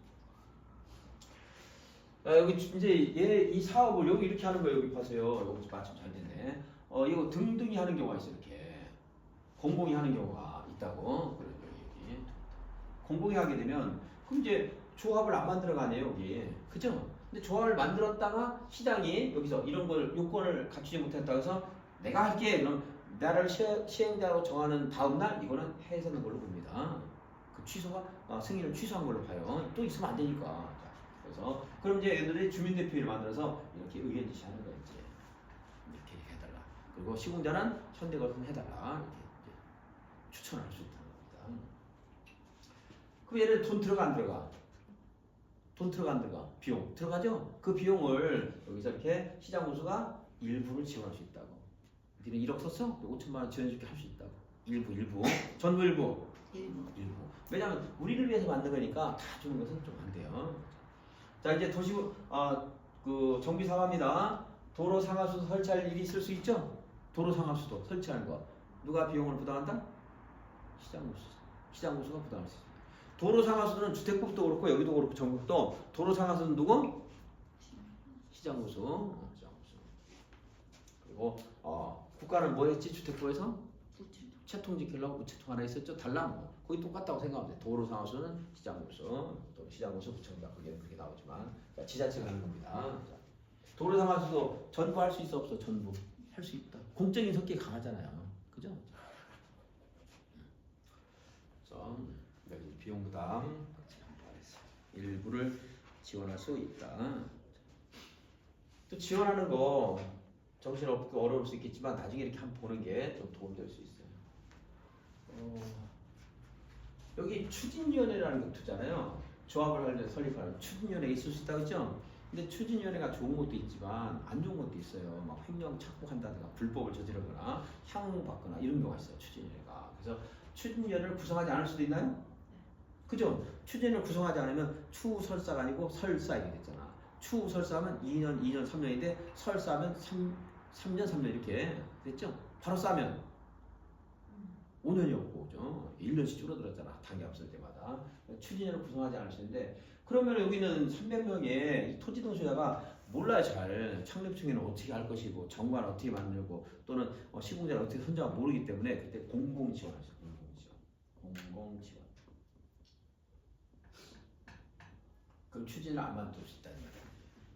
여기 이제 이 사업을 여기 이렇게 하는 거예요. 여기 보세요. 여기 마침 잘 됐네. 이거 등등이 하는 경우가 있어. 이렇게 공공이 하는 경우가 있다고. 그래요. 여기 공공이 하게 되면 그럼 이제 조합을 안 만들어가네요. 여기 그죠? 근데 조합을 만들었다가 시장이 여기서 이런 걸 요건을 갖추지 못했다 해서 내가 할게. 그럼 나를 시행자로 정하는 다음 날 이거는 해서는 걸로 봅니다. 그 취소가 승인을 취소한 걸로 봐요. 또 있으면 안 되니까. 자, 그래서 그럼 이제 얘들이 주민대표회를 만들어서 이렇게 의견 제시하는 거예요. 이렇게 해달라. 그리고 시공자는 현대건설 해달라. 이렇게 추천할 수 있다는 겁니다. 그럼 얘를 돈 들어가 안 들어가? 돈 들어간 들어가 비용 들어가죠? 그 비용을 여기서 이렇게 시장군수가 일부를 지원할 수 있다고. 니는 1억 썼어? 5천만 원 지원해줄게 할 수 있다고. 일부 전부 일부. 왜냐면 우리를 위해서 만든 거니까 다 주는 것은 좀 안 돼요. 자 이제 그 정비 사과입니다. 도로 상하수도 설치할 일이 있을 수 있죠? 도로 상하수도 설치하는 거 누가 비용을 부담한다? 시장군수가 부담할 수 있습니다. 도로 상하수도는 주택법도 그렇고 여기도 그렇고 전국도 도로 상하수도는 누구? 시장군수. 그리고 국가는 뭐 했지? 주택부에서 채통 지키려고 우체통 하나 있었죠? 달랑 거의 똑같다고 생각하면 돼. 도로 상하수는 시장군수, 시장군수 부처입니다. 그게 나오지만 그러니까 지자체가 하는 겁니다. 자, 도로 상하수도 전부 할 수 있어 없어? 전부 할 수 있다. 공적인 성격이 강하잖아요. 그죠? 그래서 여기 비용 부담 일부를 지원할 수 있다. 또 지원하는 거 정신없고 어려울 수 있겠지만 나중에 이렇게 한번 보는 게 좀 도움될 수 있어요. 여기 추진위원회라는 게 두잖아요. 조합을 할 때 설립하는 추진위원회 있을 수 있다고 했죠? 근데 추진위원회가 좋은 것도 있지만 안 좋은 것도 있어요. 막 횡령 착복한다든가 불법을 저지르거나 향응받거나 이런 경우가 있어요. 추진위원회가. 그래서 추진위원회를 구성하지 않을 수도 있나요? 그죠? 추진위원회를 구성하지 않으면 추설사가 아니고 설사 이렇게 됐잖아. 추설사하면 2년, 3년인데 설사하면 3년, 3년 이렇게 됐죠? 바로 싸면 5년이었고, 그죠? 1년씩 줄어들었잖아. 당이 없을 때마다. 추진위원회를 구성하지 않을 수 있는데, 그러면 여기는 300명의 토지동 소유자가 몰라요, 잘. 창립청에는 어떻게 할 것이고, 정관을 어떻게 만들고, 또는 시공자를 어떻게 선정하고 모르기 때문에 그때 공공지원하죠. 공공지원. 그럼 추진을 안 만들 수 있다는 말이에요.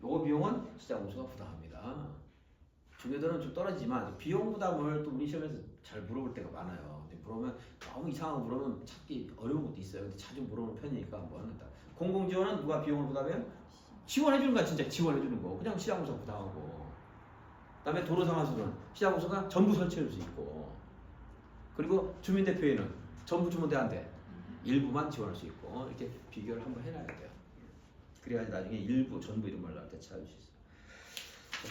요거 비용은 시장군수가 부담합니다. 중요도는 좀 떨어지지만 비용 부담을 또 우리 시험에서 잘 물어볼 때가 많아요. 근데 물어보면 너무 이상한 거 물어보면 찾기 어려운 것도 있어요. 근데 자주 물어보는 편이니까 한번 했다. 공공지원은 누가 비용을 부담해요? 지원해주는 거야. 진짜 지원해주는 거. 그냥 시장군수가 부담하고. 그다음에 도로상하수는 시장군수가 전부 설치할 수 있고. 그리고 주민대표회는 전부 주면 돼 안 돼? 일부만 지원할 수 있고. 이렇게 비교를 한번 해놔야 돼요. 그래야지 나중에 일부, 전부 이런 걸 나올 때 찾을 수 있어요.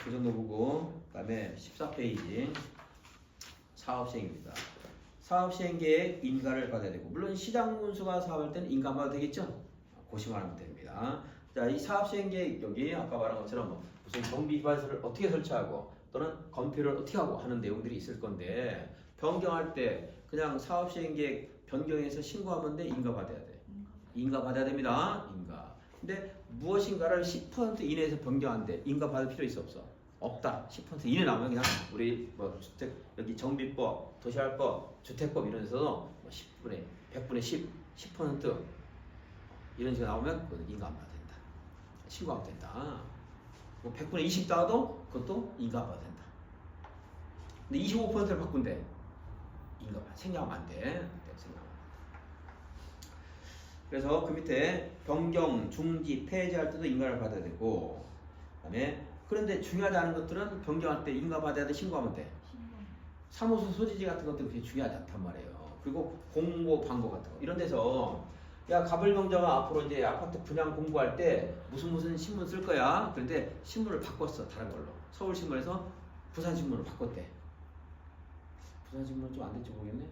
그 정도 보고 그 다음에 14페이지 사업시행입니다. 사업시행계획 인가를 받아야 되고 물론 시장군수가 사업할 때는 인가 받아도 되겠죠? 고시만 하면 됩니다. 자, 이 사업시행계획 여기 아까 말한 것처럼 무슨 정비기반시설을 어떻게 설치하고 또는 건폐를 어떻게 하고 하는 내용들이 있을 건데 변경할 때 그냥 사업시행계획 변경해서 신고하면 돼? 인가 받아야 돼? 인가 받아야 됩니다. 인가. 근데 무엇인가를 10% 이내에서 변경한대. 인가 받을 필요 있어 없어? 없다. 10% 이내 나오면 그냥 우리 뭐 주택 여기 정비법, 도시활법, 주택법 이런 데서 10분의 100분의 10, 10% 이런 식으로 나오면 그건 인가 안 받아야 된다. 신고하면 된다. 뭐 100분의 20 나와도 그것도 인가 안 받아야 된다. 근데 25%를 바꾼대. 인가 생략하면 안 돼. 그래서 그 밑에 변경, 중지, 폐지할 때도 인가를 받아야 되고 그다음에 그런데 중요하지 않은 것들은 변경할 때 인가 받아야 돼? 신고하면 돼? 사무소 소지지 같은 것들은 그렇게 중요하지 않단 말이에요. 그리고 공고, 방고 같은 거 이런 데서 야 가불명자가 앞으로 이제 아파트 분양 공고할 때 무슨 신문 쓸 거야. 그런데 신문을 바꿨어. 다른 걸로. 서울신문에서 부산신문을 바꿨대. 부산신문은 좀 안 될지 모르겠네.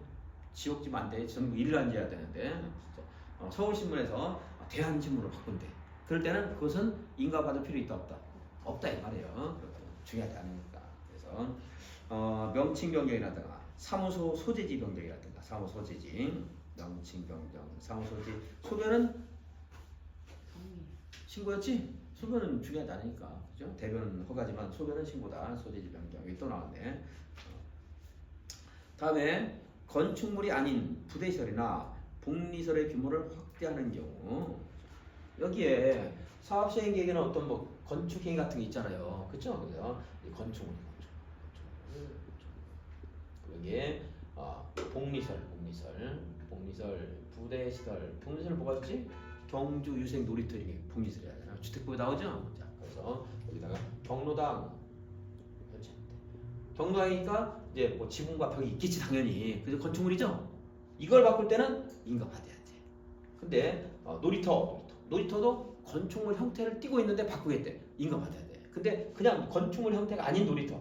지역지면 안 돼. 전국 일일한지해야 되는데 진짜. 서울신문에서 대한신문으로 바꾼대. 그럴 때는 그것은 인가받을 필요 있다 없다? 없다 이 말이에요. 중요하지 않으니까. 그래서 명칭 변경이라든가 사무소 소재지 변경이라든가 사무소 소재지 명칭 변경 사무소 소재지 소변은 신고였지? 소변은 중요하지 않으니까. 그죠? 대변은 허가지만 소변은 신고다. 소재지 변경 여기 또 나왔네. 다음에 건축물이 아닌 부대시설이나 복리설의 규모를 확대하는 경우 여기에 사업시행계획에는 어떤 뭐 건축행위 같은 게 있잖아요. 그렇죠? 그래서 건축물 여기에 복리설, 부대시설, 복리설을 뭐가 있지? 경주 유생 놀이터 이게 복리설이잖아요. 주택부에 나오죠? 자, 그래서 여기다가 경로당 경로당이니까 이제 뭐 지붕과 벽이 있겠지 당연히. 그래서 건축물이죠? 이걸 바꿀 때는 인가 받아야 돼. 근데 놀이터 놀이터도 건축물 형태를 띠고 있는데 바꾸겠대. 인가 받아야 돼. 근데 그냥 건축물 형태가 아닌 놀이터.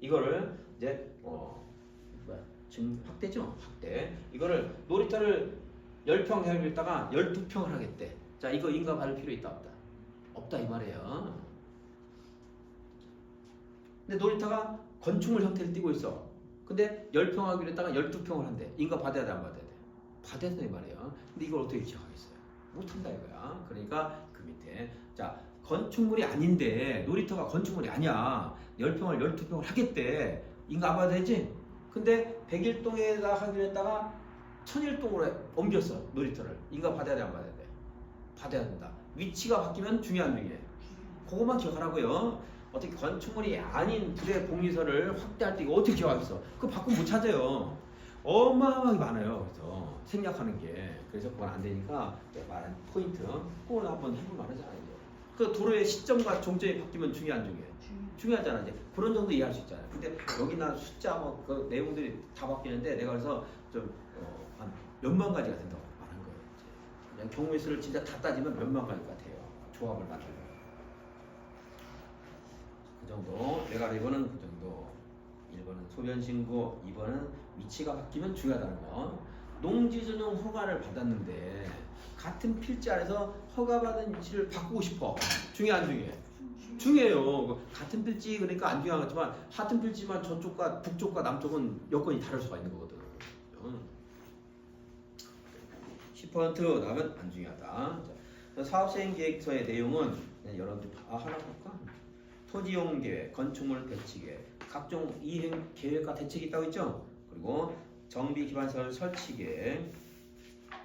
이거를 이제 지금 확대죠? 확대. 이거를 놀이터를 10평 해야겠다가 12평을 하겠대. 자, 이거 인가 받을 필요 있다 없다? 없다 이 말이에요. 근데 놀이터가 건축물 형태를 띠고 있어. 근데 10평 하기로 했다가 12평을 한대. 인가 받아야 돼 안 받아야 돼? 받아야 돼 이 말이에요. 근데 이걸 어떻게 기억하겠어요? 못한다 이거야. 그러니까 그 밑에 자 건축물이 아닌데 놀이터가 건축물이 아니야. 10평을 12평을 하겠대. 인가 안 받아야 되지? 근데 101동에다 하기로 했다가 1001동으로 옮겼어 놀이터를. 인가 받아야 돼 안 받아야 돼? 받아야 된다. 위치가 바뀌면 중요한 중에 그것만 기억하라고요. 어떻게 건축물이 아닌 부대 복리설을 확대할 때 이거 어떻게 기억하겠어? 그거 바꾸면 못 찾아요. 어마어마하게 많아요. 그래서 생략하는 게. 그래서 그건 안 되니까 말한 포인트 그걸 한번 해볼 만하잖아요. 그 도로의 시점과 종점이 바뀌면 중요한 중에 중요하잖아. 이제 그런 정도 이해할 수 있잖아요. 근데 여기나 숫자 뭐 그 내용들이 다 바뀌는데 내가 그래서 좀 한 몇만 가지가 된다고 말한 거예요. 이제 그냥 경우의 수를 진짜 다 따지면 몇만 가지 같아요. 조합을 만들면 그 정도. 내가 1번은 그 정도. 1번은 소변 신고, 2번은 위치가 바뀌면 중요하다는 거. 농지 전용 허가를 받았는데 같은 필지 안에서 허가받은 위치를 바꾸고 싶어. 중요한 중요해. 중요해요. 같은 필지 그러니까 안 중요하겠지만 같은 필지만 저쪽과 북쪽과 남쪽은 여건이 다를 수가 있는 거거든. 10% 나면 안 중요하다. 자, 사업시행계획서의 내용은 여러분들 하나 볼까? 토지용 계획, 건축물 배치 계획, 각종 이행 계획과 대책이 있다고 있죠. 그리고 정비 기반시설 설치 계획,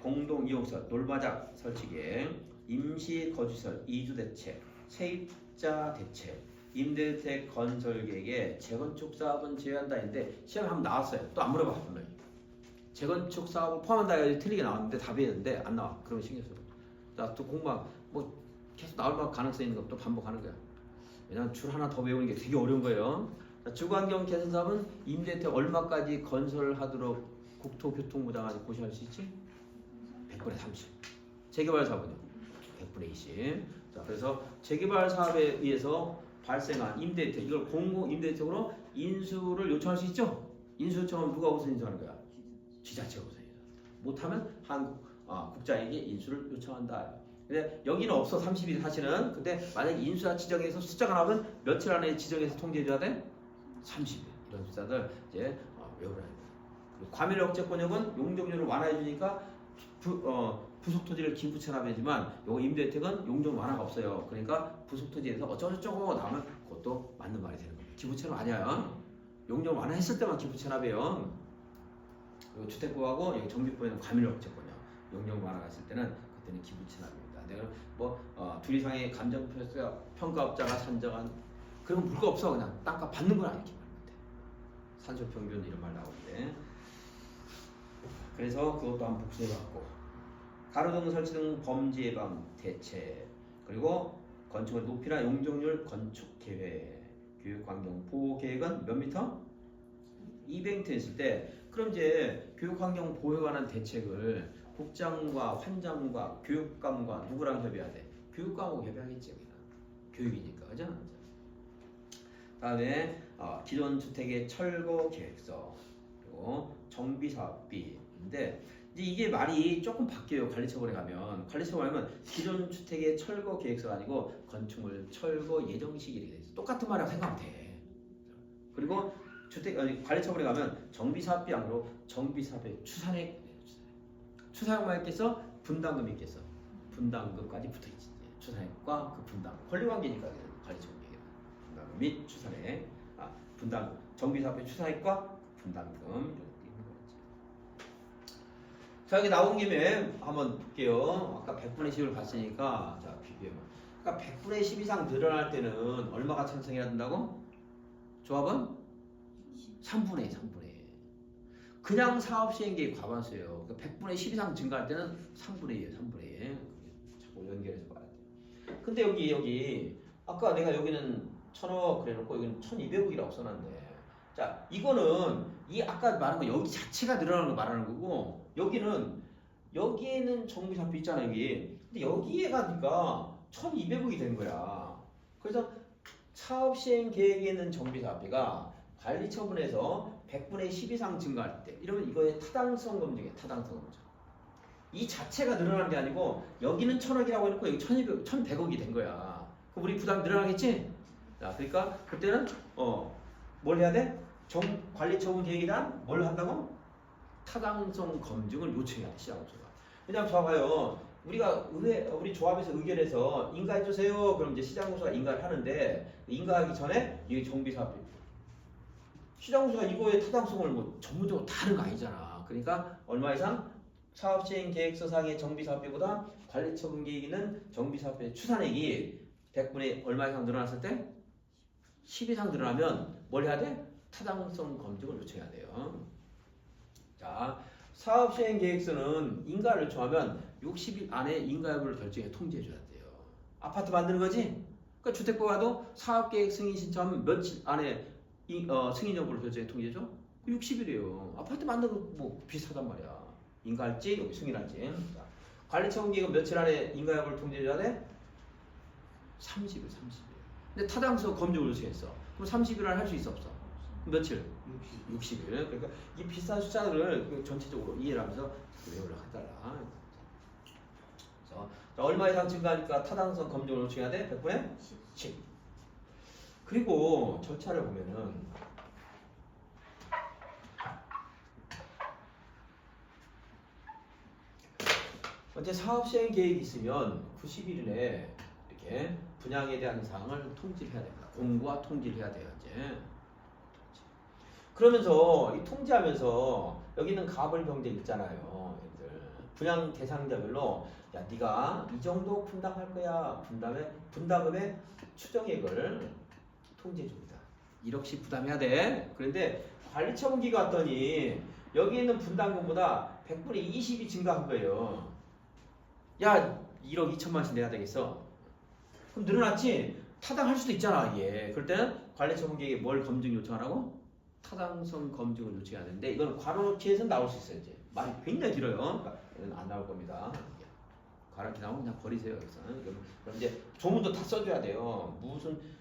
공동 이용시설, 놀마장 설치 계획, 임시 거주시설 이주 대책, 세입자 대책, 임대주택 건설 계획에 재건축 사업은 제외한다인데 시험에 한번 나왔어요. 또 안 물어봐 분명히. 재건축 사업을 포함한다 해서 틀리게 나왔는데 답이 했는데 안 나와. 그러면 신경 써. 자, 또 공부하고 뭐 계속 나올 가능성이 있는 것도 반복하는 거야. 왜냐면 줄 하나 더 외우는 게 되게 어려운 거예요. 자, 주거환경 개선 사업은 임대주택 얼마까지 건설하도록 국토교통부 장관이 고시할 수 있지? 100분의 30. 재개발 사업은요? 100분의 20. 자, 그래서 재개발 사업에 의해서 발생한 임대주택 이걸 공공 임대주택으로 인수를 요청할 수 있죠? 인수 요청하면 누가 우선 인수하는 거야? 지자체가 우선 인수. 못하면 국장에게 인수를 요청한다. 근데 여기는 없어 30일 사실은. 근데 만약에 인수가 지정해서 숫자가 나오면 며칠 안에 지정해서 통지해줘야 돼? 30일. 이런 숫자들 이제 외우라. 과밀 억제권역은 용적률을 완화해주니까 부속 토지를 기부 체납해지만 요거 임대주택은 용적 완화가 없어요. 그러니까 부속 토지에서 어쩌고저쩌고 나오면 그것도 맞는 말이 되는 겁니다. 기부 체납 아니야. 용적 완화했을 때만 기부 체납이에요. 그리고 주택부하고 여기 정비부에는 과밀 억제권역. 용적 완화가 있을 때는 그때는 기부 체납입니다. 내가 둘 이상의 감정 평가업자가 산정한 그런 물가 없어. 그냥 땅값 받는 건 아니기 때문에 산소평균 이런 말 나오는데 그래서 그것도 한번 복수해봤고 가로등 설치 등 범죄 예방 대책 그리고 건축물 높이나 용적률 건축 계획 교육환경 보호 계획은 몇 미터? 200m 있을 때 그럼 이제 교육환경 보호에 관한 대책을 국장과 환장과 교육감과 누구랑 협의해야 돼? 교육감하고 협의하겠지. 교육이니까 그죠? 다음에 기존 주택의 철거 계획서 그리고 정비사업비인데 이제 이게 말이 조금 바뀌어요. 관리처분에 가면 기존 주택의 철거 계획서가 아니고 건축물 철거 예정식 이렇게 돼 있어. 똑같은 말이라고 생각하면 돼. 그리고 관리처분에 가면 정비사업비 아니고 정비사업의 추산액만 있겠어? 분담금이 있겠어? 분담금까지 붙어있지. 추산액과 그 분담금 권리관계니까 관리처분 얘기는 분담금 및 추산액 분담금 정비사업의 추산액과 분담금 이런 게 있는 거지. 자 여기 나온 김에 한번 볼게요. 아까 100분의 10을 봤으니까 자 비교해봐. 그러니까 100분의 10 이상 늘어날 때는 얼마가 찬성해야 된다고? 조합은? 3분의 1. 그냥 사업시행계획 과반수예요. 그러니까 100분의 10 이상 증가할 때는 3분의 1이에요. 3분의 1. 자꾸 연결해서 봐야 돼. 근데 여기 아까 내가 여기는 1000억 그래놓고 여기는 1200억이라고 써놨네. 자 이거는 이 아까 말한 거 여기 자체가 늘어나는 거 말하는 거고 여기는 여기에는 정비사표 있잖아 여기. 근데 여기에 가니까 1200억이 된 거야. 그래서 사업시행 계획에 있는 정비사업비가 관리처분에서 100분의 10 이상 증가할 때 이러면 이거의 타당성 검증이에요. 타당성 검증. 이 자체가 늘어나는 게 아니고 여기는 1000억이라고 해놓고 여기 1100억이 된 거야. 그럼 우리 부담 늘어나겠지? 자, 그러니까 그때는 뭘 해야 돼? 관리처분 계획이란 뭘 한다고? 타당성 검증을 요청해야 돼. 시장업소가. 왜냐면 봐봐요. 우리 조합에서 의결해서 인가해 주세요. 그럼 이제 시장공사가 인가를 하는데 인가하기 전에 이게 정비사업비. 시장공사가 이거의 타당성을 뭐 전문적으로 다 하는 거 아니잖아. 그러니까 얼마 이상 사업시행 계획서상의 정비사업비보다 관리처분 계획에는 정비사업비의 추산액이 100분의 얼마 이상 늘어났을 때 10 이상 늘어나면 뭘 해야 돼? 타당성 검증을 요청해야 돼요. 자, 사업시행 계획서는 인가를 요청하면 60일 안에 인가 여부를 결정해 통지해줘야 돼요. 아파트 만드는 거지? 그러니까 주택법과도 사업계획 승인 신청하면 며칠 안에 승인 여부를 결정해 통지해줘? 60일이에요. 아파트 만드는 거 뭐 비슷하단 말이야. 인가할지 여기 승인할지. 자, 관리처분 계획은 며칠 안에 인가 여부를 통지해줘야 돼? 30일. 근데 타당성 검증을 요청했어. 그럼 30일 안에 할 수 있어 없어? 그럼 며칠? 60일. 그러니까 이 비슷한 숫자들을 전체적으로 이해를 하면서 외우려고 해달라. 그래서 자, 얼마 이상 증가하니까 타당성 검증을 요청해야 돼? 100분의 10. 그리고 절차를 보면은 먼저 사업시행 계획이 있으면 90일 내에 이렇게 분양에 대한 사항을 통지를 해야 됩니다. 공고와 통지를 해야 돼요. 이제. 그러면서 이 통지하면서 여기는 가벌병대 있잖아요. 얘들. 분양 대상자별로 야 네가 이 정도 분담할 거야. 분담금의 추정액을 통지해 줍니다. 1억씩 부담해야 돼. 그런데 관리처분기가 왔더니 여기 있는 분담금보다 100분의 20이 증가한 거예요. 야 1억 2천만씩 내야 되겠어. 그럼 늘어났지? 타당할 수도 있잖아 이게. 그럴 때는 관리처분기에 뭘 검증 요청하라고? 타당성 검증을 요청해야 되는데 이건 괄호키에서 나올 수 있어요. 이제 말이 굉장히 길어요. 그러니까 이건 안 나올 겁니다. 괄호키 나오면 그냥 버리세요. 여기서는. 그럼 이제 조문도 다 써줘야 돼요.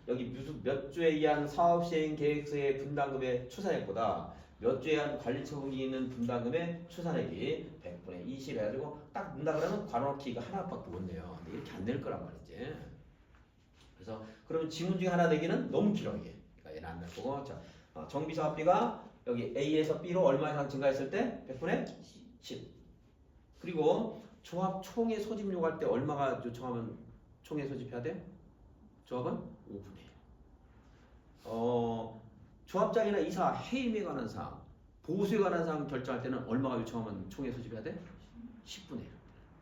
여기 몇 주에 의한 사업시행 계획서의 분담금의 추산액보다 몇 주에 의한 관리처분기 있는 분담금의 추산액이 100분의 20 해가지고 딱 넣는다 그러면 괄호키가 하나밖에 못 내요. 근데 이렇게 안 낼 거란 말이지. 그래서 그러면 지문 중에 하나 내기는 너무 길어 이게. 그러니까 얘는 안 낼 거고. 자, 정비사업비가 여기 A에서 B로 얼마 이상 증가했을 때 100분의 10. 그리고 조합 총회 소집 요구할 때 얼마가 요청하면 총회 소집해야 돼? 조합은 5분의 1. 조합장이나 이사 해임에 관한 사항, 보수에 관한 사항 결정할 때는 얼마가 요청하면 총회 소집해야 돼? 10분의 1.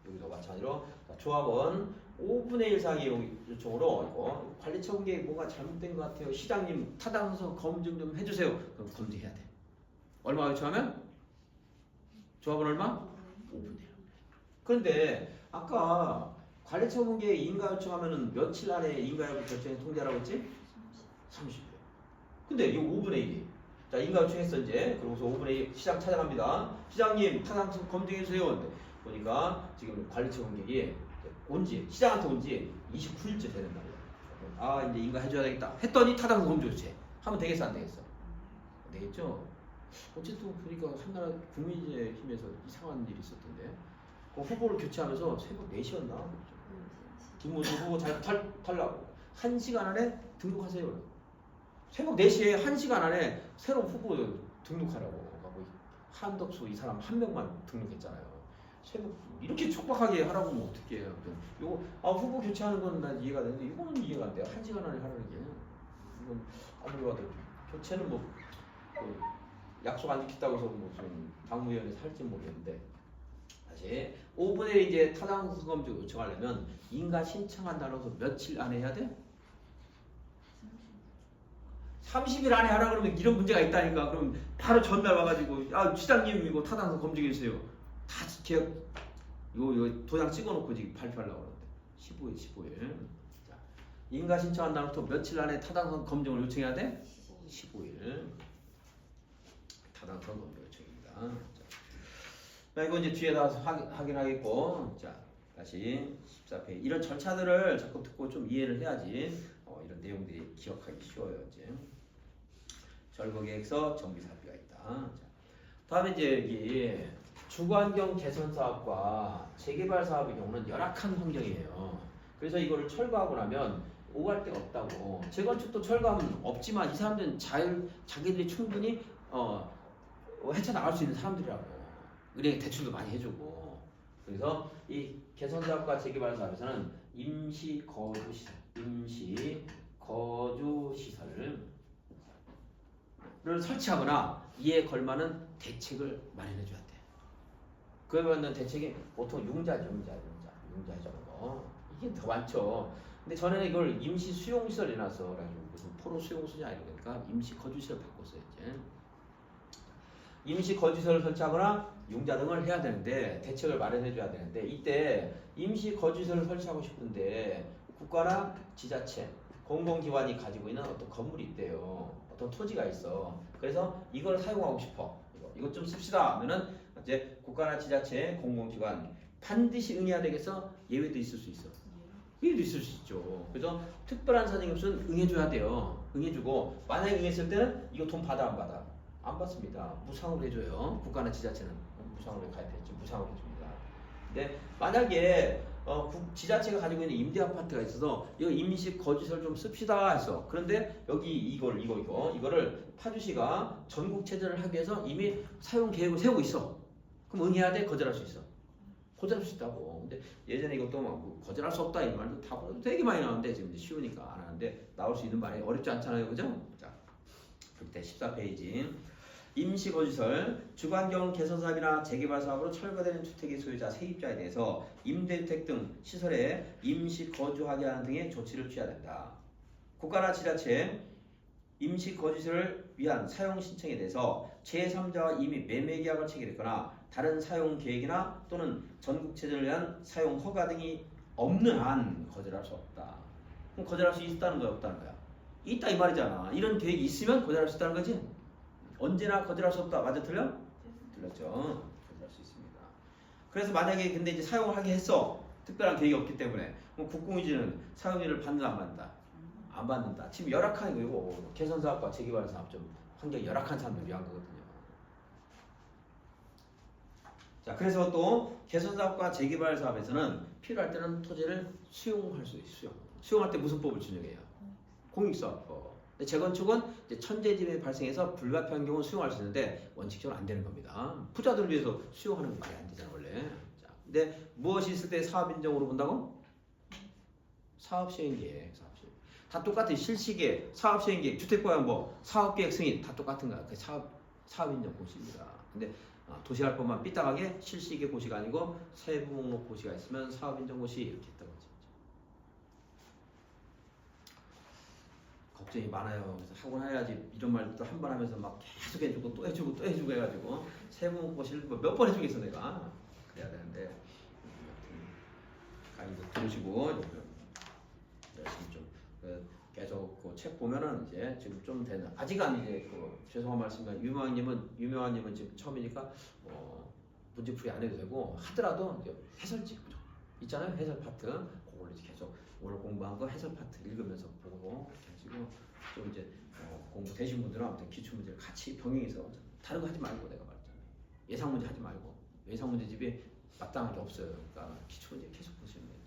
여기도 마찬가지로 조합은 5분의 1 이상의 요청으로 이거 관리처분 계획 뭐가 잘못된 것 같아요. 시장님 타당성 검증 좀 해주세요. 그럼 검증해야 돼. 얼마 요청하면? 조합은 얼마? 5분의 1. 그런데 아까 관리처분 계획 인가 요청하면은 며칠 안에 인가 여부 결정해 통지하라고 했지? 30일. 근데 이거 5분의 1이. 자 인가 요청했어 이제. 그러고서 5분의 1 시장 찾아갑니다. 시장님 타당성 검증해주세요. 근데 보니까 지금 관리처분 계획이 온지 시장한테 온지 29일째 되는 날이야. 아 이제 인가 해줘야 되겠다 했더니 타당성 검증 요청 하면 되겠어 안 되겠어? 안 되겠죠. 어쨌든 보니까 한나라 국민의 힘에서 이상한 일이 있었던데 그 후보를 교체하면서 새벽 4시였나? 김무중 후보 탈락 1시간 안에 등록하세요. 새벽 4시에 1시간 안에 새로운 후보 등록하라고 하고 한덕수 이 사람 한 명만 등록했잖아요. 새벽 이렇게 촉박하게 하라고 하면 어떻게 해요? 요거 후보 교체하는 건 난 이해가 되는데 이거는 이해가 안 돼요. 1시간 안에 하라는 게 이건 아무리 봐도 교체는 뭐 약속 안 지켰다고 해서 무슨 당무위원회에서 할지 모르겠는데 다시 5분의 1 이제 타당성 검증 요청하려면 인가 신청한 날로서 며칠 안에 해야 돼? 30일 안에 하라 그러면 이런 문제가 있다니까. 그럼 바로 전날 와가지고 시장님 이거 타당성 검증해 주세요. 다 계약 이거 도장 찍어놓고 지금 발표하려고 그러는데 15일. 자, 인가 신청한 날부터 며칠 안에 타당성 검증을 요청해야 돼? 15일. 타당성 검증 요청입니다. 자, 자, 이거 이제 뒤에 나와서 확인하겠고. 자, 다시 14페이지. 이런 절차들을 자꾸 듣고 좀 이해를 해야지 이런 내용들이 기억하기 쉬워요. 이제 절거계획서 정비사업비가 있다. 자, 다음에 이제 여기 주거환경 개선 사업과 재개발 사업의 경우는 열악한 환경이에요. 그래서 이거를 철거하고 나면 오갈 데가 없다고. 재건축도 철거하면 없지만 이 사람들은 자기들이 충분히 헤쳐나갈 수 있는 사람들이라고. 은행에 대출도 많이 해주고. 그래서 이 개선 사업과 재개발 사업에서는 임시 거주 시설을 설치하거나 이에 걸맞는 대책을 마련해 줘야 돼. 그에 맞는 대책이 보통 융자죠. 이게 더 많죠. 근데 전에는 이걸 임시 수용시설 해놨어. 그래가지고 무슨 포로 수용소냐 이러니까 임시 거주시설 바꿨어요. 이제 임시 거주시설을 설치하거나 융자 등을 해야 되는데 대책을 마련해 줘야 되는데 이때 임시 거주시설을 설치하고 싶은데 국가나 지자체, 공공기관이 가지고 있는 어떤 건물이 있대요. 어떤 토지가 있어. 그래서 이걸 사용하고 싶어. 이것 좀 씁시다 하면은 이제 국가나 지자체, 공공기관 반드시 응해야 되겠어? 예외도 있을 수 있어. 예외도 있을 수 있죠. 그래서 특별한 사정이 없으면 응해줘야 돼요. 응해주고 만약에 응했을 때는 이거 돈 받아 안 받아? 안 받습니다. 무상으로 해줘요. 국가나 지자체는 무상으로 가입했지. 무상으로 해줍니다. 근데 만약에 지자체가 가지고 있는 임대 아파트가 있어서 이거 임시 거주시설 좀 씁시다 했어. 그런데 여기 이거를 파주시가 전국 체제를 하기 위해서 이미 사용 계획을 세우고 있어. 그럼 응해야 돼? 거절할 수 있어? 거절할 수 있다고. 근데 예전에 이것도 막 거절할 수 없다 이 말도 다 되게 많이 나오는데 지금 이제 쉬우니까 안 하는데 나올 수 있는 말이 어렵지 않잖아요, 그죠? 자, 그때 14페이지. 임시거주시설, 주거환경 개선 사업이나 재개발 사업으로 철거되는 주택의 소유자, 세입자에 대해서 임대주택 등 시설에 임시 거주하게 하는 등의 조치를 취해야 된다. 국가나 지자체 임시거주시설을 위한 사용 신청에 대해서 제3자와 이미 매매 계약을 체결했거나 다른 사용 계획이나 또는 전국체제를 위한 사용 허가 등이 없는 한 거절할 수 없다. 그럼 거절할 수 있다는 거야, 없다는 거야? 있다 이 말이잖아. 이런 계획이 있으면 거절할 수 있다는 거지? 언제나 거절할 수 없다. 맞아, 틀려? 틀렸죠. 거절할 수 있습니다. 그래서 만약에 근데 이제 사용을 하게 했어. 특별한 계획이 없기 때문에. 그럼 국공유지는 사용료를 받는다 안 받는다? 안 받는다. 지금 열악한 거고 개선 사업과 재개발 사업 좀 환경이 열악한 사람들 위한 거거든요. 자, 그래서 또 개선 사업과 재개발 사업에서는 필요할 때는 토지를 수용할 수 있어요. 수용할 때 무슨 법을 준용해요? 공익사업법. 근데 재건축은 이제 천재지변이 발생해서 불가피한 경우 수용할 수 있는데 원칙적으로 안 되는 겁니다. 부자들을 위해서 수용하는 건 말이 안 되잖아 원래. 자, 근데 무엇이 있을 때 사업 인정으로 본다고? 사업 시행계획, 다 똑같아. 실시계획, 사업 시행계획, 주택보양 뭐 사업계획 승인 다 똑같은 거야. 그 사업 인정 고시입니다. 근데 도시락법만 삐딱하게 실시계획 고시가 아니고 세부 목록 고시가 있으면 사업 인정 고시 이렇게 했던 거지. 걱정이 많아요. 그래서 하고 해야지 이런 말도 한 번 하면서 막 계속 해주고 또 해주고 또 해주고 해가지고 세부 고시를 몇 번 해주겠어 내가. 그래야 되는데 강의도 들으시고 열심히 좀 계속 그 책 보면은 이제 지금 좀 되는 아직은 이제 그 죄송한 말씀이지만 유명한님은 지금 처음이니까 문제풀이 안 해도 되고 하더라도 이제 해설집 있잖아요. 해설 파트 그걸 이제 계속 오늘 공부한 거 해설 파트 읽으면서 보고 해가지고 좀 이제 공부 되신 분들은 아무튼 기출 문제를 같이 병행해서 다른 거 하지 말고 내가 말했잖아요. 예상 문제 하지 말고 예상 문제집이 마땅한 게 없어요. 그러니까 기출 문제 계속 보시면 돼요.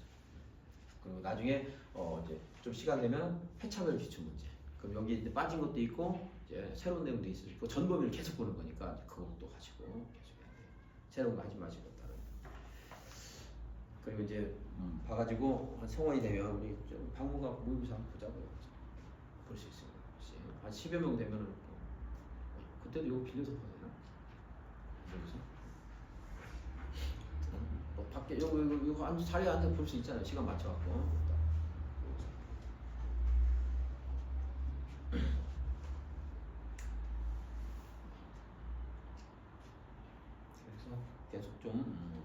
그리고 나중에 이제 좀 시간 되면 회차별 기출 문제. 그럼 여기 이제 빠진 것도 있고 이제 새로운 내용도 있을 수 있고 전 범위를 계속 보는 거니까 그것도 하시고 계속 해야 돼요. 새로운 거 하지 마시고 다른. 그리고 이제 봐가지고 한 성원이 되면 우리 좀 방문각 모의고사 한번 보자고요. 볼 수 있어요. 한 10여 명 되면은 그때도 이거 빌려서 봐야 되나? 모의고사? 밖에 이거 자리에 앉아 볼 수 있잖아요. 시간 맞춰갖고. 그래서 계속 좀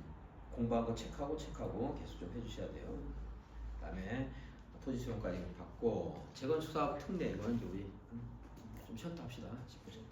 공부한 거 체크하고 계속 좀 해주셔야 돼요. 그다음에 토지 수용까지 받고 재건축 사업 특례 이건 이제 우리 좀 쉬었다 합시다. 10분 쉬었다.